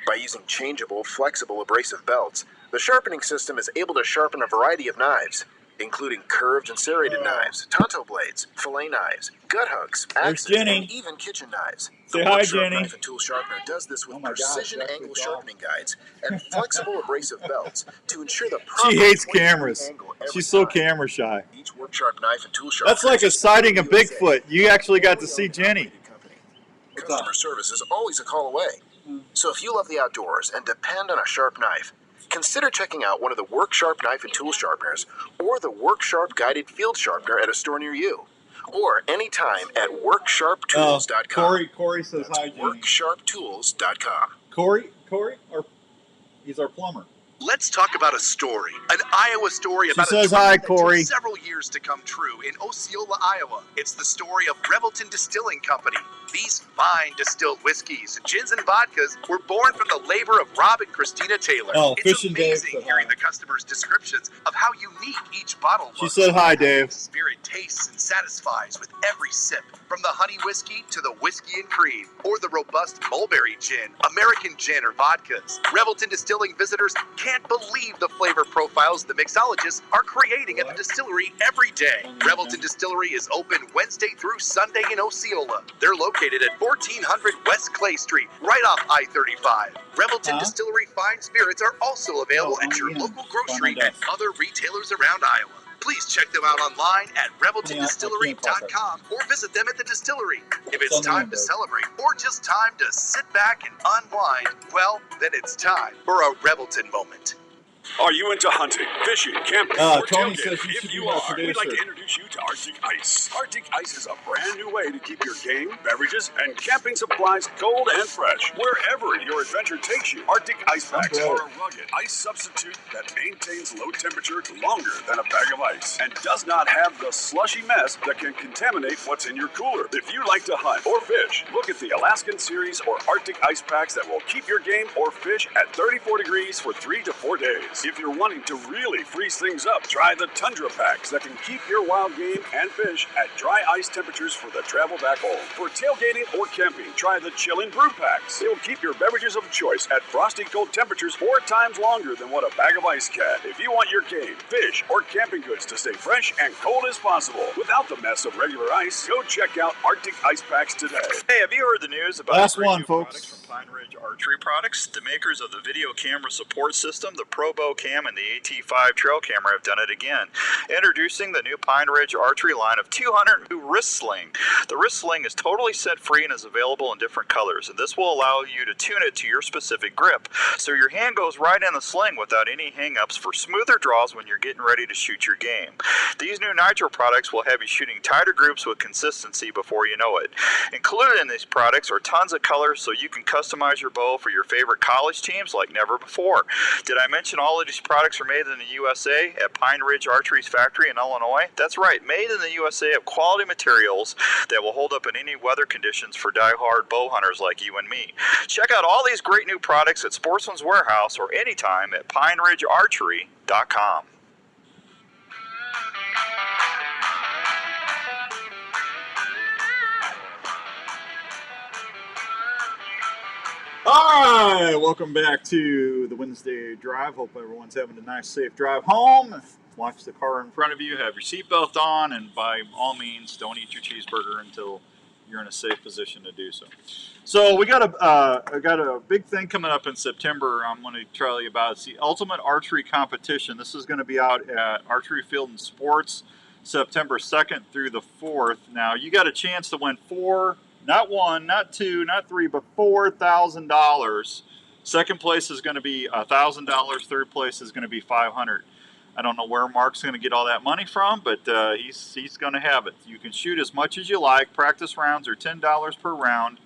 By using changeable, flexible abrasive belts, the sharpening system is able to sharpen a variety of knives, including curved and serrated knives, tonto blades, fillet knives, gut hooks, axes, and even kitchen knives. Say The hi, Work Sharp Jenny. knife and tool sharpener does this with Oh my gosh, precision that's angle good sharpening guides and flexible abrasive belts to ensure the proper She hates 20-degree cameras. angle every She's so time. camera shy. Each Work Sharp knife and tool sharpener That's like a is sighting of USA, Bigfoot. You actually got to fully see owned and Jenny. operated company. Customer service is always a call away. So if you love the outdoors and depend on a sharp knife, consider checking out one of the Work Sharp knife and tool sharpeners or the Work Sharp guided field sharpener at a store near you. Or anytime at worksharptools.com. Corey says hi, Jenny. Worksharptools.com. Corey, or he's our plumber. Let's talk about a story, an Iowa story about says a dream hi, that Corey. took several years to come true in Osceola, Iowa. It's the story of Revelton Distilling Company. These fine distilled whiskeys, gins, and vodkas were born from the labor of Rob and Christina Taylor. Oh, it's Fish and Dave amazing said hearing hi. the customers' descriptions of how unique each bottle looks. She said hi, Dave. Spirit tastes and satisfies with every sip, from the honey whiskey to the whiskey and cream, or the robust mulberry gin, American gin, or vodkas. Revelton Distilling visitors can't believe the flavor profiles the mixologists are creating at the distillery every day. Revelton Distillery is open Wednesday through Sunday in Osceola. They're located at 1400 West Clay Street, right off I-35. Revelton Distillery fine spirits are also available at your local grocery and other retailers around Iowa. Please check them out online at ReveltonDistillery.com or visit them at the distillery. If it's time to celebrate or just time to sit back and unwind, well, then it's time for a Revelton moment. Are you into hunting, fishing, camping, or Tony tailgating? says you If should you be our are, we'd like to producer. introduce you to Arctic Ice. Arctic Ice is a brand new way to keep your game, beverages, and camping supplies cold and fresh wherever your adventure takes you. Arctic Ice Packs are a rugged ice substitute that maintains low temperature longer than a bag of ice and does not have the slushy mess that can contaminate what's in your cooler. If you like to hunt or fish, look at the Alaskan Series or Arctic Ice Packs that will keep your game or fish at 34 degrees for 3 to 4 days. If you're wanting to really freeze things up, try the Tundra Packs that can keep your wild game and fish at dry ice temperatures for the travel back home. For tailgating or camping, try the Chill and Brew Packs. They will keep your beverages of choice at frosty cold temperatures 4 times longer than what a bag of ice can. If you want your game, fish, or camping goods to stay fresh and cold as possible without the mess of regular ice, go check out Arctic Ice Packs today. Hey, have you heard the news about Last the great one, new folks. products from Pine Ridge Archery Products? The makers of the video camera support system, the ProBow Cam, and the AT5 trail camera have done it again. Introducing the new Pine Ridge Archery line of 200 new wrist sling. The wrist sling is totally set free and is available in different colors, and this will allow you to tune it to your specific grip, so your hand goes right in the sling without any hang-ups for smoother draws when you're getting ready to shoot your game. These new Nitro products will have you shooting tighter groups with consistency before you know it. Included in these products are tons of colors so you can customize your bow for your favorite college teams like never before. Did I mention all of these products are made in the USA at Pine Ridge Archery's factory in Illinois? That's right, made in the USA of quality materials that will hold up in any weather conditions for die-hard bow hunters like you and me. Check out all these great new products at Sportsman's Warehouse or anytime at PineRidgeArchery.com. All right, welcome back to the Wednesday Drive. Hope everyone's having a nice, safe drive home. Watch the car in front of you, have your seatbelt on, and by all means, don't eat your cheeseburger until you're in a safe position to do so. So we got a big thing coming up in September. I'm going to tell you about. It's the Ultimate Archery Competition. This is going to be out at Archery Field and Sports, September 2nd through the 4th. Now you got a chance to win 4 Not one, not two, not three, but $4,000. Second place is going to be $1,000. Third place is going to be $500. I don't know where Mark's going to get all that money from, but he's going to have it. You can shoot as much as you like. Practice rounds are $10 per round,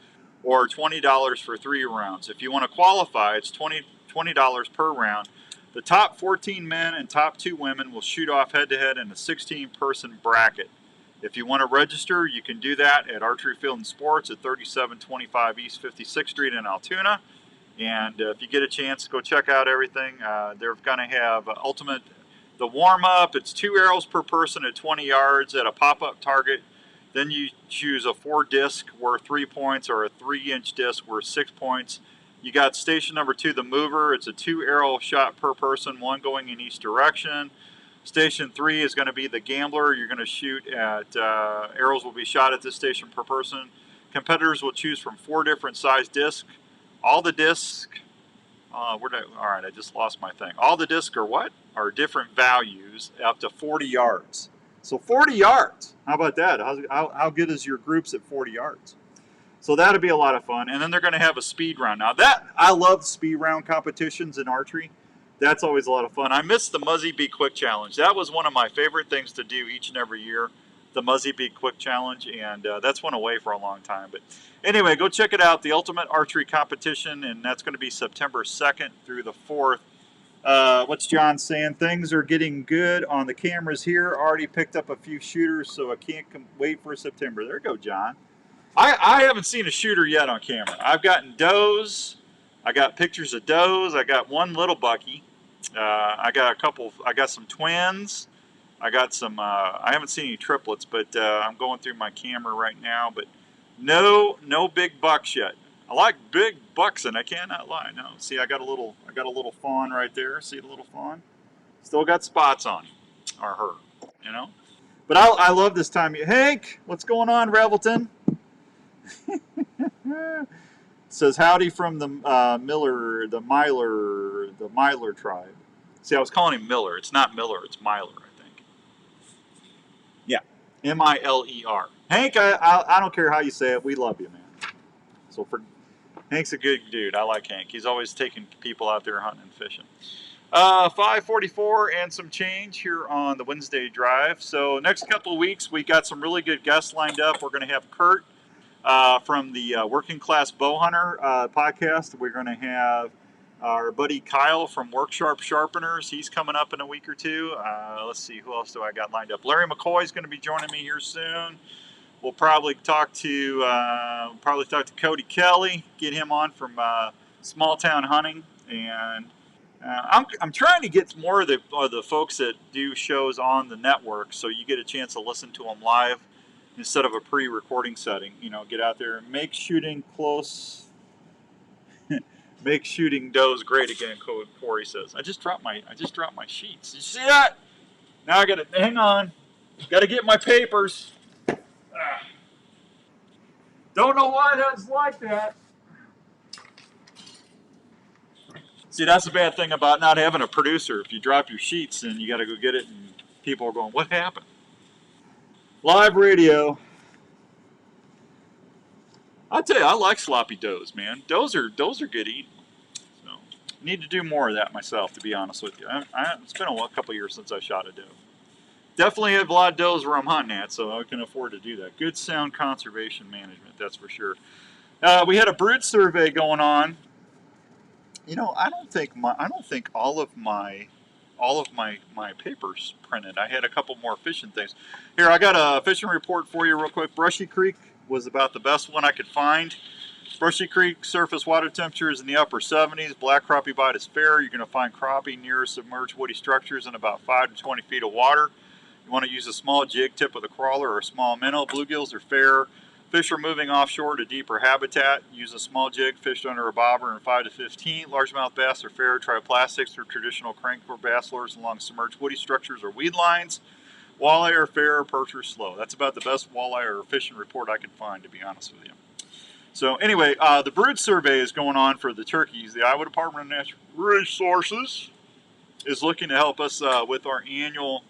or $20 for 3 rounds. If you want to qualify, it's $20 per round. The top 14 men and top 2 women will shoot off head-to-head in a 16-person bracket. If you want to register, you can do that at Archery Field and Sports at 3725 East 56th Street in Altoona. And if you get a chance, go check out everything. They're going to have the warm-up. It's 2 arrows per person at 20 yards at a pop-up target. Then you choose a 4-disc worth 3 points or a 3-inch disc worth 6 points. You got station number 2, the mover. It's a 2 arrow shot per person, 1 going in each direction. Station 3 is going to be the gambler. You're going to shoot at, arrows will be shot at this station per person. Competitors will choose from 4 different size discs. All the discs, all right, I just lost my thing. All the discs are what? Are different values up to 40 yards. So 40 yards. How about that? How good is your groups at 40 yards? So that'll be a lot of fun. And then they're going to have a speed round. Now I love speed round competitions in archery. That's always a lot of fun. I missed the Muzzy Be Quick Challenge. That was one of my favorite things to do each and every year, the Muzzy Be Quick Challenge, and that's went away for a long time. But anyway, go check it out, the Ultimate Archery Competition, and that's going to be September 2nd through the 4th. What's John saying? Things are getting good on the cameras here. Already picked up a few shooters, so I can't wait for September. There you go, John. I haven't seen a shooter yet on camera. I've gotten does. I got pictures of does. I got one little bucky. I got some twins. I got some, I haven't seen any triplets, but I'm going through my camera right now, but no big bucks yet. I like big bucks, and I cannot lie. No, see, I got a little fawn right there. See the little fawn? Still got spots on him, or her, you know? But I love this time. Hank, what's going on, Revelton? Says howdy from the Myler tribe. See, I was calling him Miller. It's not Miller. It's Myler, I think. Yeah, Miler. Hank, I don't care how you say it. We love you, man. So Hank's a good dude. I like Hank. He's always taking people out there hunting and fishing. 5:44 and some change here on the Wednesday drive. So next couple of weeks, we got some really good guests lined up. We're going to have Kurt from the Working Class Bow Hunter podcast. We're going to have our buddy Kyle from Worksharp Sharpeners. He's coming up in a week or two. Let's see, who else do I got lined up? Larry McCoy is going to be joining me here soon. We'll probably talk to Cody Kelly, get him on from Small Town Hunting, and I'm trying to get more of the folks that do shows on the network, so you get a chance to listen to them live instead of a pre-recording setting. You know, get out there and make shooting close. Make shooting does great again, Corey says. I just dropped my sheets. You see that? Now I gotta hang on. Gotta get my papers. Don't know why that's like that. See, that's the bad thing about not having a producer. If you drop your sheets, then you gotta go get it, and people are going, "What happened?" Live radio. I tell you, I like sloppy doughs, man. Doughs are good eating. So, need to do more of that myself, to be honest with you. It's been a couple years since I shot a doe. Definitely have a lot of does where I'm hunting at, so I can afford to do that. Good sound conservation management, that's for sure. We had a brood survey going on. You know, I don't think all of my papers printed. I had a couple more fishing things. Here, I got a fishing report for you real quick. Brushy Creek was about the best one I could find. Brushy Creek surface water temperature is in the upper 70s. Black crappie bite is fair. You're going to find crappie near submerged woody structures in about 5 to 20 feet of water. You want to use a small jig tip with a crawler or a small minnow. Bluegills are fair. Fish are moving offshore to deeper habitat. Use a small jig fished under a bobber in 5 to 15. Largemouth bass are fair. Try plastics or traditional crank or bass lures along submerged woody structures or weed lines. Walleye are fair. Perch are slow. That's about the best walleye or fishing report I could find, to be honest with you. So anyway, the brood survey is going on for the turkeys. The Iowa Department of Natural Resources is looking to help us with our annual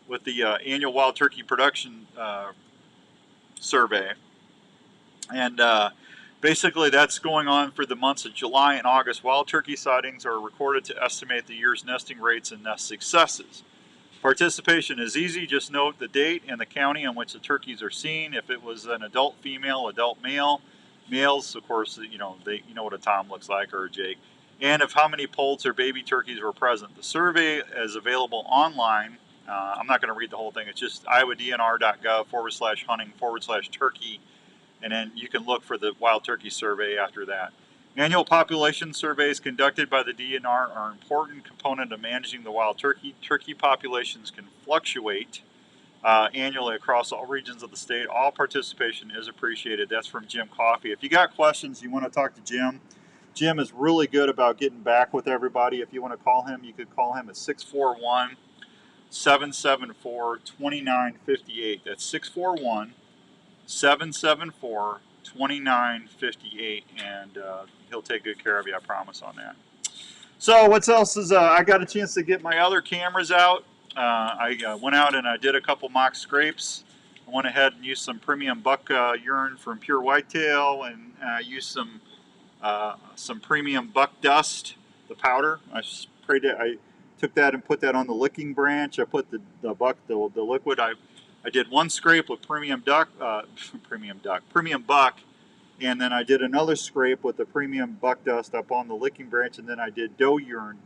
wild turkey production survey. And basically that's going on for the months of July and August. Wild turkey sightings are recorded to estimate the year's nesting rates and nest successes. Participation is easy. Just note the date and the county in which the turkeys are seen. If it was an adult female, adult male, males, of course, you know what a tom looks like, or a jake, and of how many poults or baby turkeys were present. The survey is available online. I'm not going to read the whole thing. It's just iowdnr.gov/hunting/turkey, and then you can look for the wild turkey survey after that. Annual population surveys conducted by the DNR are an important component of managing the wild turkey. Turkey populations can fluctuate annually across all regions of the state. All participation is appreciated. That's from Jim Coffey. If you got questions, you want to talk to Jim, Jim is really good about getting back with everybody. If you want to call him, you could call him at 641-774-2958. That's 641-774-2958, and he'll take good care of you, I promise on that. So what else is, I got a chance to get my other cameras out. I went out and I did a couple mock scrapes. I went ahead and used some premium buck urine from Pure Whitetail, and used some premium buck dust, the powder. I took that and put that on the licking branch. I put the liquid. I did one scrape with premium buck, and then I did another scrape with the premium buck dust up on the licking branch, and then I did doe urine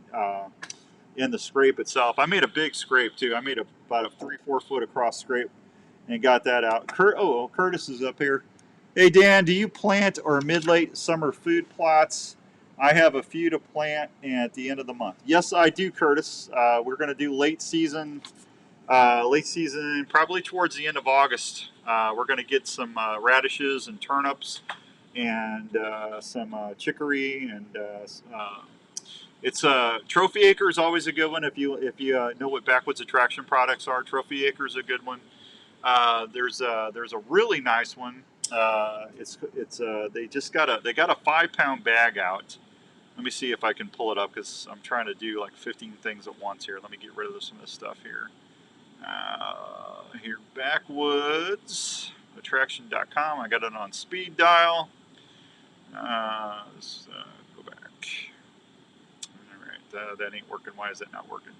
in the scrape itself. I made a big scrape too. I made about a 3-4 foot across scrape and got that out. Curtis is up here. Hey Dan, do you plant or mid-late summer food plots? I have a few to plant at the end of the month. Yes, I do, Curtis. We're going to do late season, probably towards the end of August. We're going to get some radishes and turnips and some chicory, and it's Trophy Acre is always a good one. If you know what Backwoods Attraction products are, Trophy Acre is a good one. There's a really nice one. They got a 5-pound bag out. Let me see if I can pull it up, because I'm trying to do like 15 things at once here. Let me get rid of some of this stuff here. Here, Backwoods Attraction.com. I got it on speed dial. Let's go back. All right, that ain't working. Why is that not working?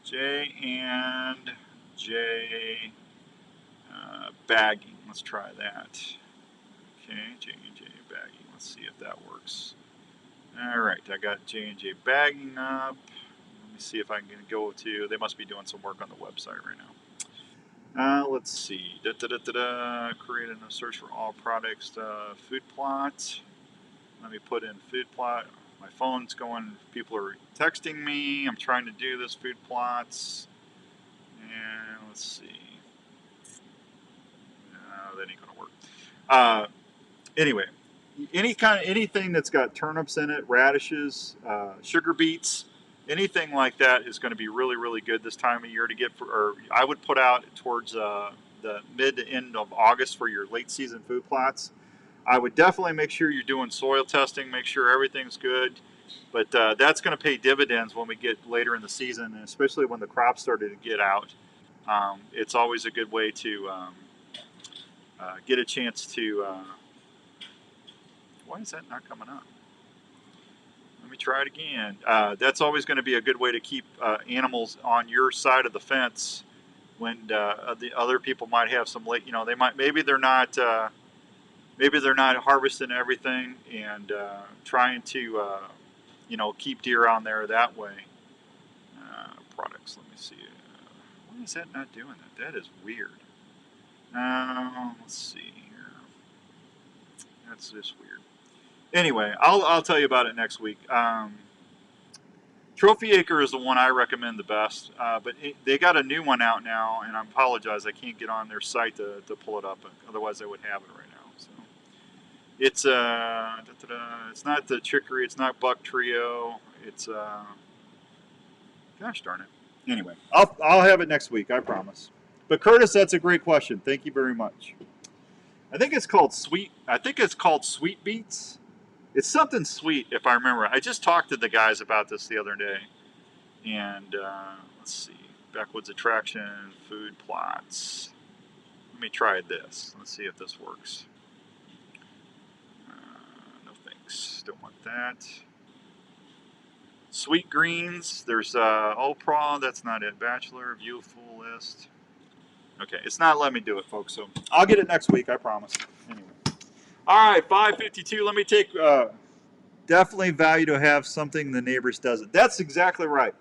J and J bagging. Let's try that. Okay, J&J bagging. Let's see if that works. All right, I got J&J bagging up. Let me see if I can go to. They must be doing some work on the website right now. Let's see. Creating a search for all products. Food plot. Let me put in food plot. My phone's going. People are texting me. I'm trying to do this food plots. And let's see. No, that ain't gonna work. Anyway, anything that's got turnips in it, radishes, sugar beets, anything like that is going to be really, really good this time of year to get. Or I would put out towards the mid to end of August for your late season food plots. I would definitely make sure you're doing soil testing, make sure everything's good. But that's going to pay dividends when we get later in the season, and especially when the crops started to get out. It's always a good way to get a chance to. Why is that not coming up? Let me try it again. That's always going to be a good way to keep animals on your side of the fence when the other people might have some late. Maybe they're not harvesting everything and trying to keep deer on there that way. Products. Let me see. Why is that not doing that? That is weird. Let's see here. That's just weird. Anyway, I'll tell you about it next week. Trophy Acre is the one I recommend the best, but they got a new one out now, and I apologize, I can't get on their site to pull it up, otherwise I would have it right now. So it's it's not the chicory, it's not Buck Trio, it's gosh darn it. Anyway, I'll have it next week, I promise. But Curtis, that's a great question. Thank you very much. I think it's called sweet beets. It's something sweet, if I remember. I just talked to the guys about this the other day. And let's see. Backwoods Attraction, food plots. Let me try this. Let's see if this works. No thanks. Don't want that. Sweet greens. There's Oprah. That's not it. Bachelor. View full list. Okay, it's not letting me do it, folks. So I'll get it next week. I promise. Anyway. All right, 5:52. Let me take. Definitely value to have something the neighbors doesn't. That's exactly right.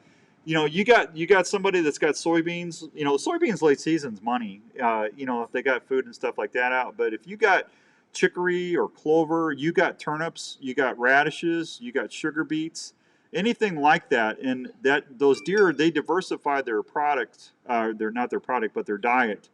You know, you got somebody that's got soybeans. You know, soybeans late season's money. You know, if they got food and stuff like that out. But if you got chicory or clover, you got turnips, you got radishes, you got sugar beets, anything like that, and that those deer, they diversify their product. They're not their product, but their diet.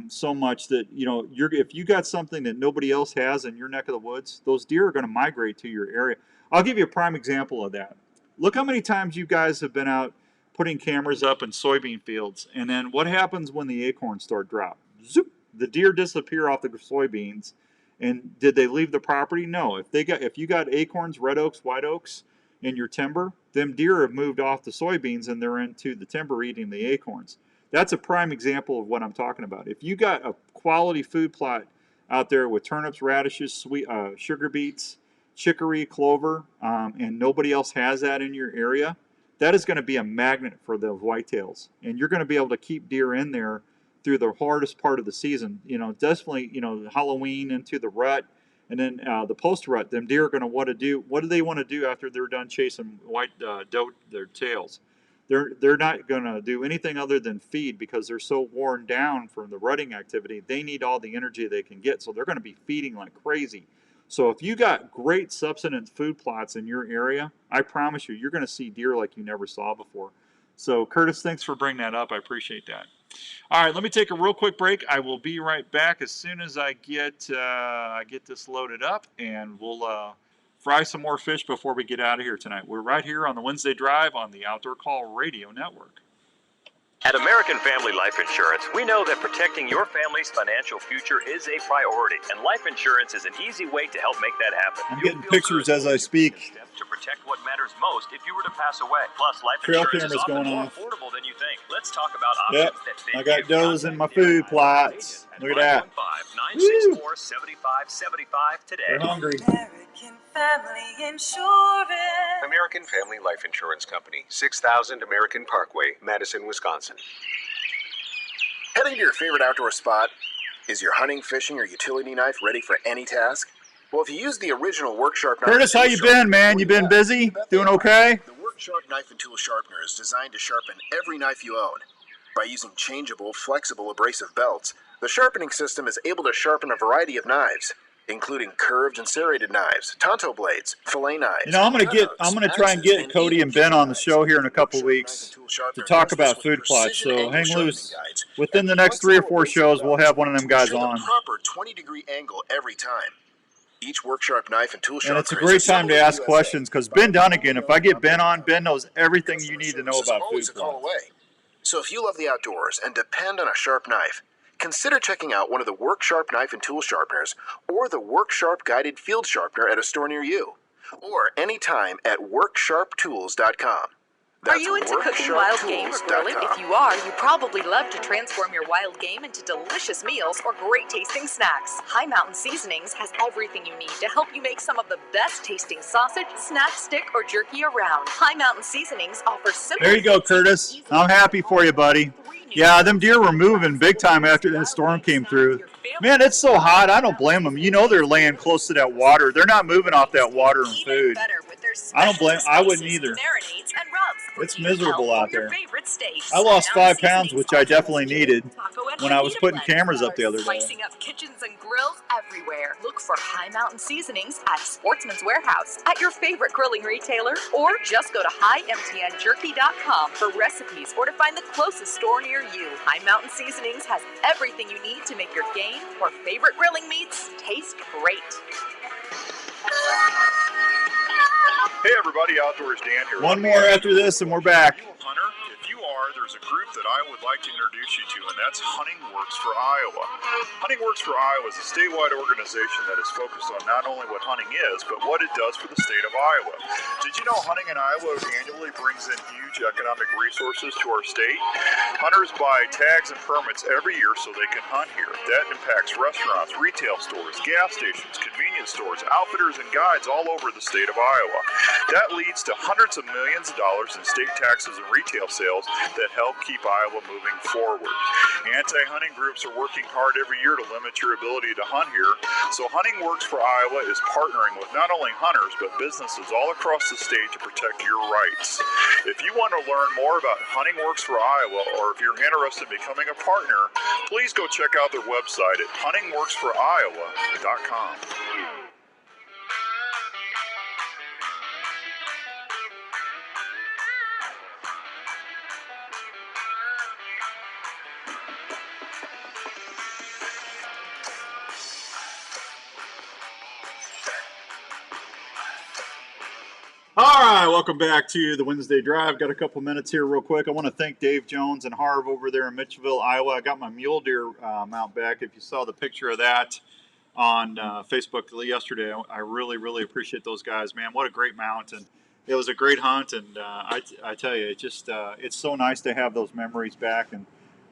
So much that, you know, if you got something that nobody else has in your neck of the woods, those deer are going to migrate to your area. I'll give you a prime example of that. Look how many times you guys have been out putting cameras up in soybean fields, and then what happens when the acorns start drop? Zoop! The deer disappear off the soybeans. And did they leave the property? No. If you got acorns, red oaks, white oaks in your timber, them deer have moved off the soybeans and they're into the timber eating the acorns. That's a prime example of what I'm talking about. If you got a quality food plot out there with turnips, radishes, sweet sugar beets, chicory, clover, and nobody else has that in your area, that is going to be a magnet for the whitetails. And you're going to be able to keep deer in there through the hardest part of the season. You know, definitely, you know, Halloween into the rut, and then the post-rut. Them deer are going to want to do, what do they want to do after they're done chasing their tails? They're not going to do anything other than feed because they're so worn down from the rutting activity. They need all the energy they can get, so they're going to be feeding like crazy. So if you got great subsistence food plots in your area, I promise you, you're going to see deer like you never saw before. So Curtis, thanks for bringing that up. I appreciate that. All right, let me take a real quick break. I will be right back as soon as I get this loaded up, and we'll fry some more fish before we get out of here tonight. We're right here on the Wednesday Drive on the Outdoor Call Radio Network. At American Family Life Insurance, we know that protecting your family's financial future is a priority, and life insurance is an easy way to help make that happen. I'm getting pictures as I speak. To protect what matters most if you were to pass away. Plus, life Trail insurance is camera's often going more off. affordable than you think. Let's talk about options that fit I got you. does in my food plots. Look at that. 515-964-7575 today. They're hungry. American Family Insurance. American Family Life Insurance Company, 6000 American Parkway, Madison, Wisconsin. Heading to your favorite outdoor spot? Is your hunting, fishing, or utility knife ready for any task? Well, if you use the original Work Sharp knife... Curtis, how you been, man? You been busy? Doing okay? The Work Sharp knife and tool sharpener is designed to sharpen every knife you own. By using changeable, flexible, abrasive belts, the sharpening system is able to sharpen a variety of knives, including curved and serrated knives, tonto blades, fillet knives. You know, I'm gonna try and get Cody and Ben on the show here in a couple weeks to talk about food plots. So hang loose. Within the next 3 or 4 shows, we'll have one of them guys on. Proper 20-degree angle every time. Each Work Sharp knife and tool sharpener. And it's a great time to ask questions because Ben Dunnigan, if I get Ben on, Ben knows everything you need to know about food plots. So if you love the outdoors and depend on a sharp knife, consider checking out one of the Work Sharp knife and tool sharpeners or the Work Sharp guided field sharpener at a store near you, or anytime at worksharptools.com. Are you into cooking wild game or grilling? If you are, you probably love to transform your wild game into delicious meals or great tasting snacks. High Mountain Seasonings has everything you need to help you make some of the best tasting sausage, snap, stick, or jerky around. High Mountain Seasonings offers simple... There you go, Curtis. I'm happy for you, buddy. Yeah, them deer were moving big time after that storm came through. Man, it's so hot. I don't blame them. You know they're laying close to that water. They're not moving off that water and food. I don't blame. I wouldn't either. It's miserable out there. I lost 5 pounds, which I definitely needed when I was putting cameras up the other day. Spicing up kitchens and grills everywhere. Look for High Mountain Seasonings at Sportsman's Warehouse, at your favorite grilling retailer, or just go to highmtnjerky.com for recipes or to find the closest store near you. High Mountain Seasonings has everything you need to make your game or favorite grilling meats taste great. Hey everybody, Outdoors Dan here. One more after this and we're back. Hunter, if you are car, there's a group that I would like to introduce you to, and that's Hunting Works for Iowa. Hunting Works for Iowa is a statewide organization that is focused on not only what hunting is, but what it does for the state of Iowa. Did you know hunting in Iowa annually brings in huge economic resources to our state? Hunters buy tags and permits every year so they can hunt here. That impacts restaurants, retail stores, gas stations, convenience stores, outfitters, and guides all over the state of Iowa. That leads to hundreds of millions of dollars in state taxes and retail sales that help keep Iowa moving forward. Anti-hunting groups are working hard every year to limit your ability to hunt here, so Hunting Works for Iowa is partnering with not only hunters but businesses all across the state to protect your rights. If you want to learn more about Hunting Works for Iowa, or if you're interested in becoming a partner, please go check out their website at huntingworksforiowa.com. All right, welcome back to the Wednesday Drive. Got a couple minutes here real quick. I want to thank Dave Jones and Harv over there in Mitchellville, Iowa. I got my mule deer mount back. If you saw the picture of that on Facebook yesterday, I really, really appreciate those guys, man. What a great mount, and it was a great hunt, and I tell you, it's so nice to have those memories back, and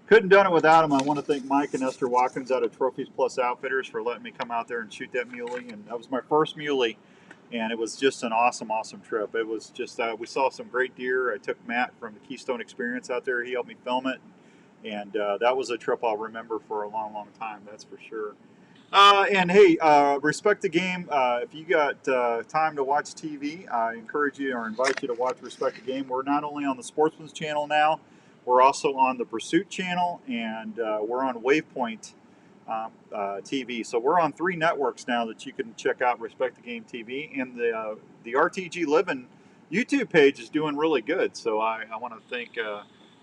couldn't done it without them. I want to thank Mike and Esther Watkins out of Trophies Plus Outfitters for letting me come out there and shoot that muley, and that was my first muley. And it was just an awesome, awesome trip. It was just, we saw some great deer. I took Matt from the Keystone Experience out there. He helped me film it. And that was a trip I'll remember for a long, long time, that's for sure. And hey, Respect the Game. If you got time to watch TV, I encourage you or invite you to watch Respect the Game. We're not only on the Sportsman's Channel now, we're also on the Pursuit Channel, and we're on Wavepoint TV. So we're on 3 networks now that you can check out Respect the Game TV, and the RTG Living YouTube page is doing really good. So I want to thank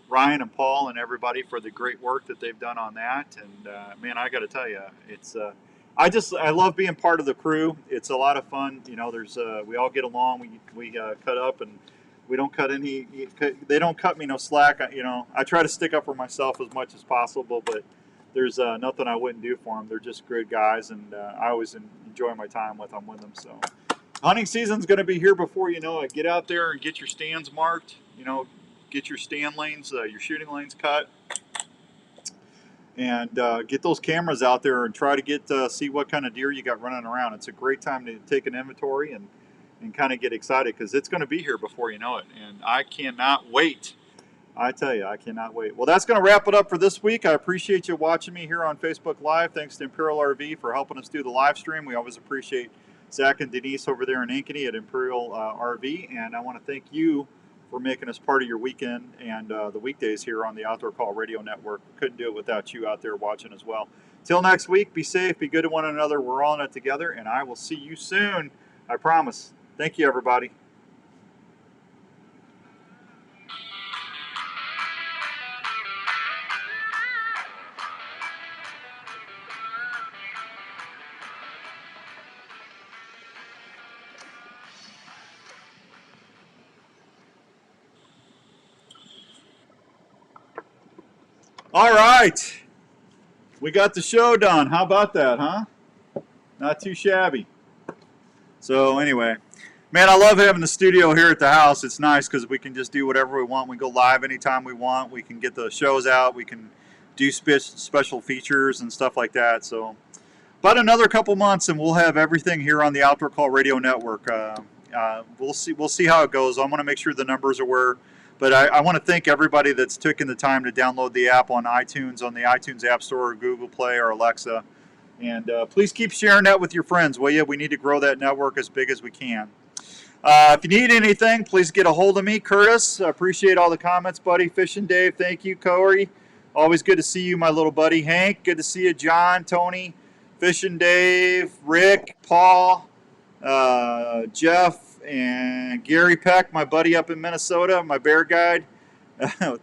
Ryan and Paul and everybody for the great work that they've done on that. And man, I got to tell you, it's I love being part of the crew. It's a lot of fun. You know, there's we all get along. We cut up, and we don't cut any. They don't cut me no slack. You know, I try to stick up for myself as much as possible, but there's nothing I wouldn't do for them. They're just great guys, and I always enjoy my time with them. So hunting season's going to be here before you know it. Get out there and get your stands marked. You know, get your stand lanes, your shooting lanes cut, and get those cameras out there and try to get see what kind of deer you got running around. It's a great time to take an inventory and kind of get excited, because it's going to be here before you know it, and I cannot wait. I tell you, I cannot wait. Well, that's going to wrap it up for this week. I appreciate you watching me here on Facebook Live. Thanks to Imperial RV for helping us do the live stream. We always appreciate Zach and Denise over there in Ankeny at Imperial RV. And I want to thank you for making us part of your weekend and the weekdays here on the Outdoor Call Radio Network. Couldn't do it without you out there watching as well. Till next week, be safe, be good to one another. We're all in it together, and I will see you soon. I promise. Thank you, everybody. All right, we got the show done. How about that, huh? Not too shabby. So anyway, man, I love having the studio here at the house. It's nice because we can just do whatever we want. We go live anytime we want. We can get the shows out. We can do special features and stuff like that. So about another couple months, and we'll have everything here on the Outdoor Call Radio Network. We'll see how it goes. I want to make sure the numbers are where. But I want to thank everybody that's taken the time to download the app on iTunes, on the iTunes App Store, or Google Play, or Alexa. And please keep sharing that with your friends, will you? We need to grow that network as big as we can. If you need anything, please get a hold of me. Curtis, I appreciate all the comments, buddy. Fishing Dave, thank you. Corey, always good to see you, my little buddy. Hank, good to see you. John, Tony, Fishing Dave, Rick, Paul, Jeff, and Gary Peck, my buddy up in Minnesota, my bear guide.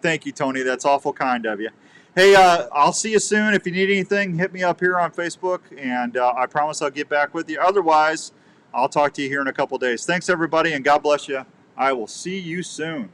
Thank you, Tony. That's awful kind of you. Hey, I'll see you soon. If you need anything, hit me up here on Facebook, and I promise I'll get back with you. Otherwise, I'll talk to you here in a couple days. Thanks, everybody, and God bless you. I will see you soon.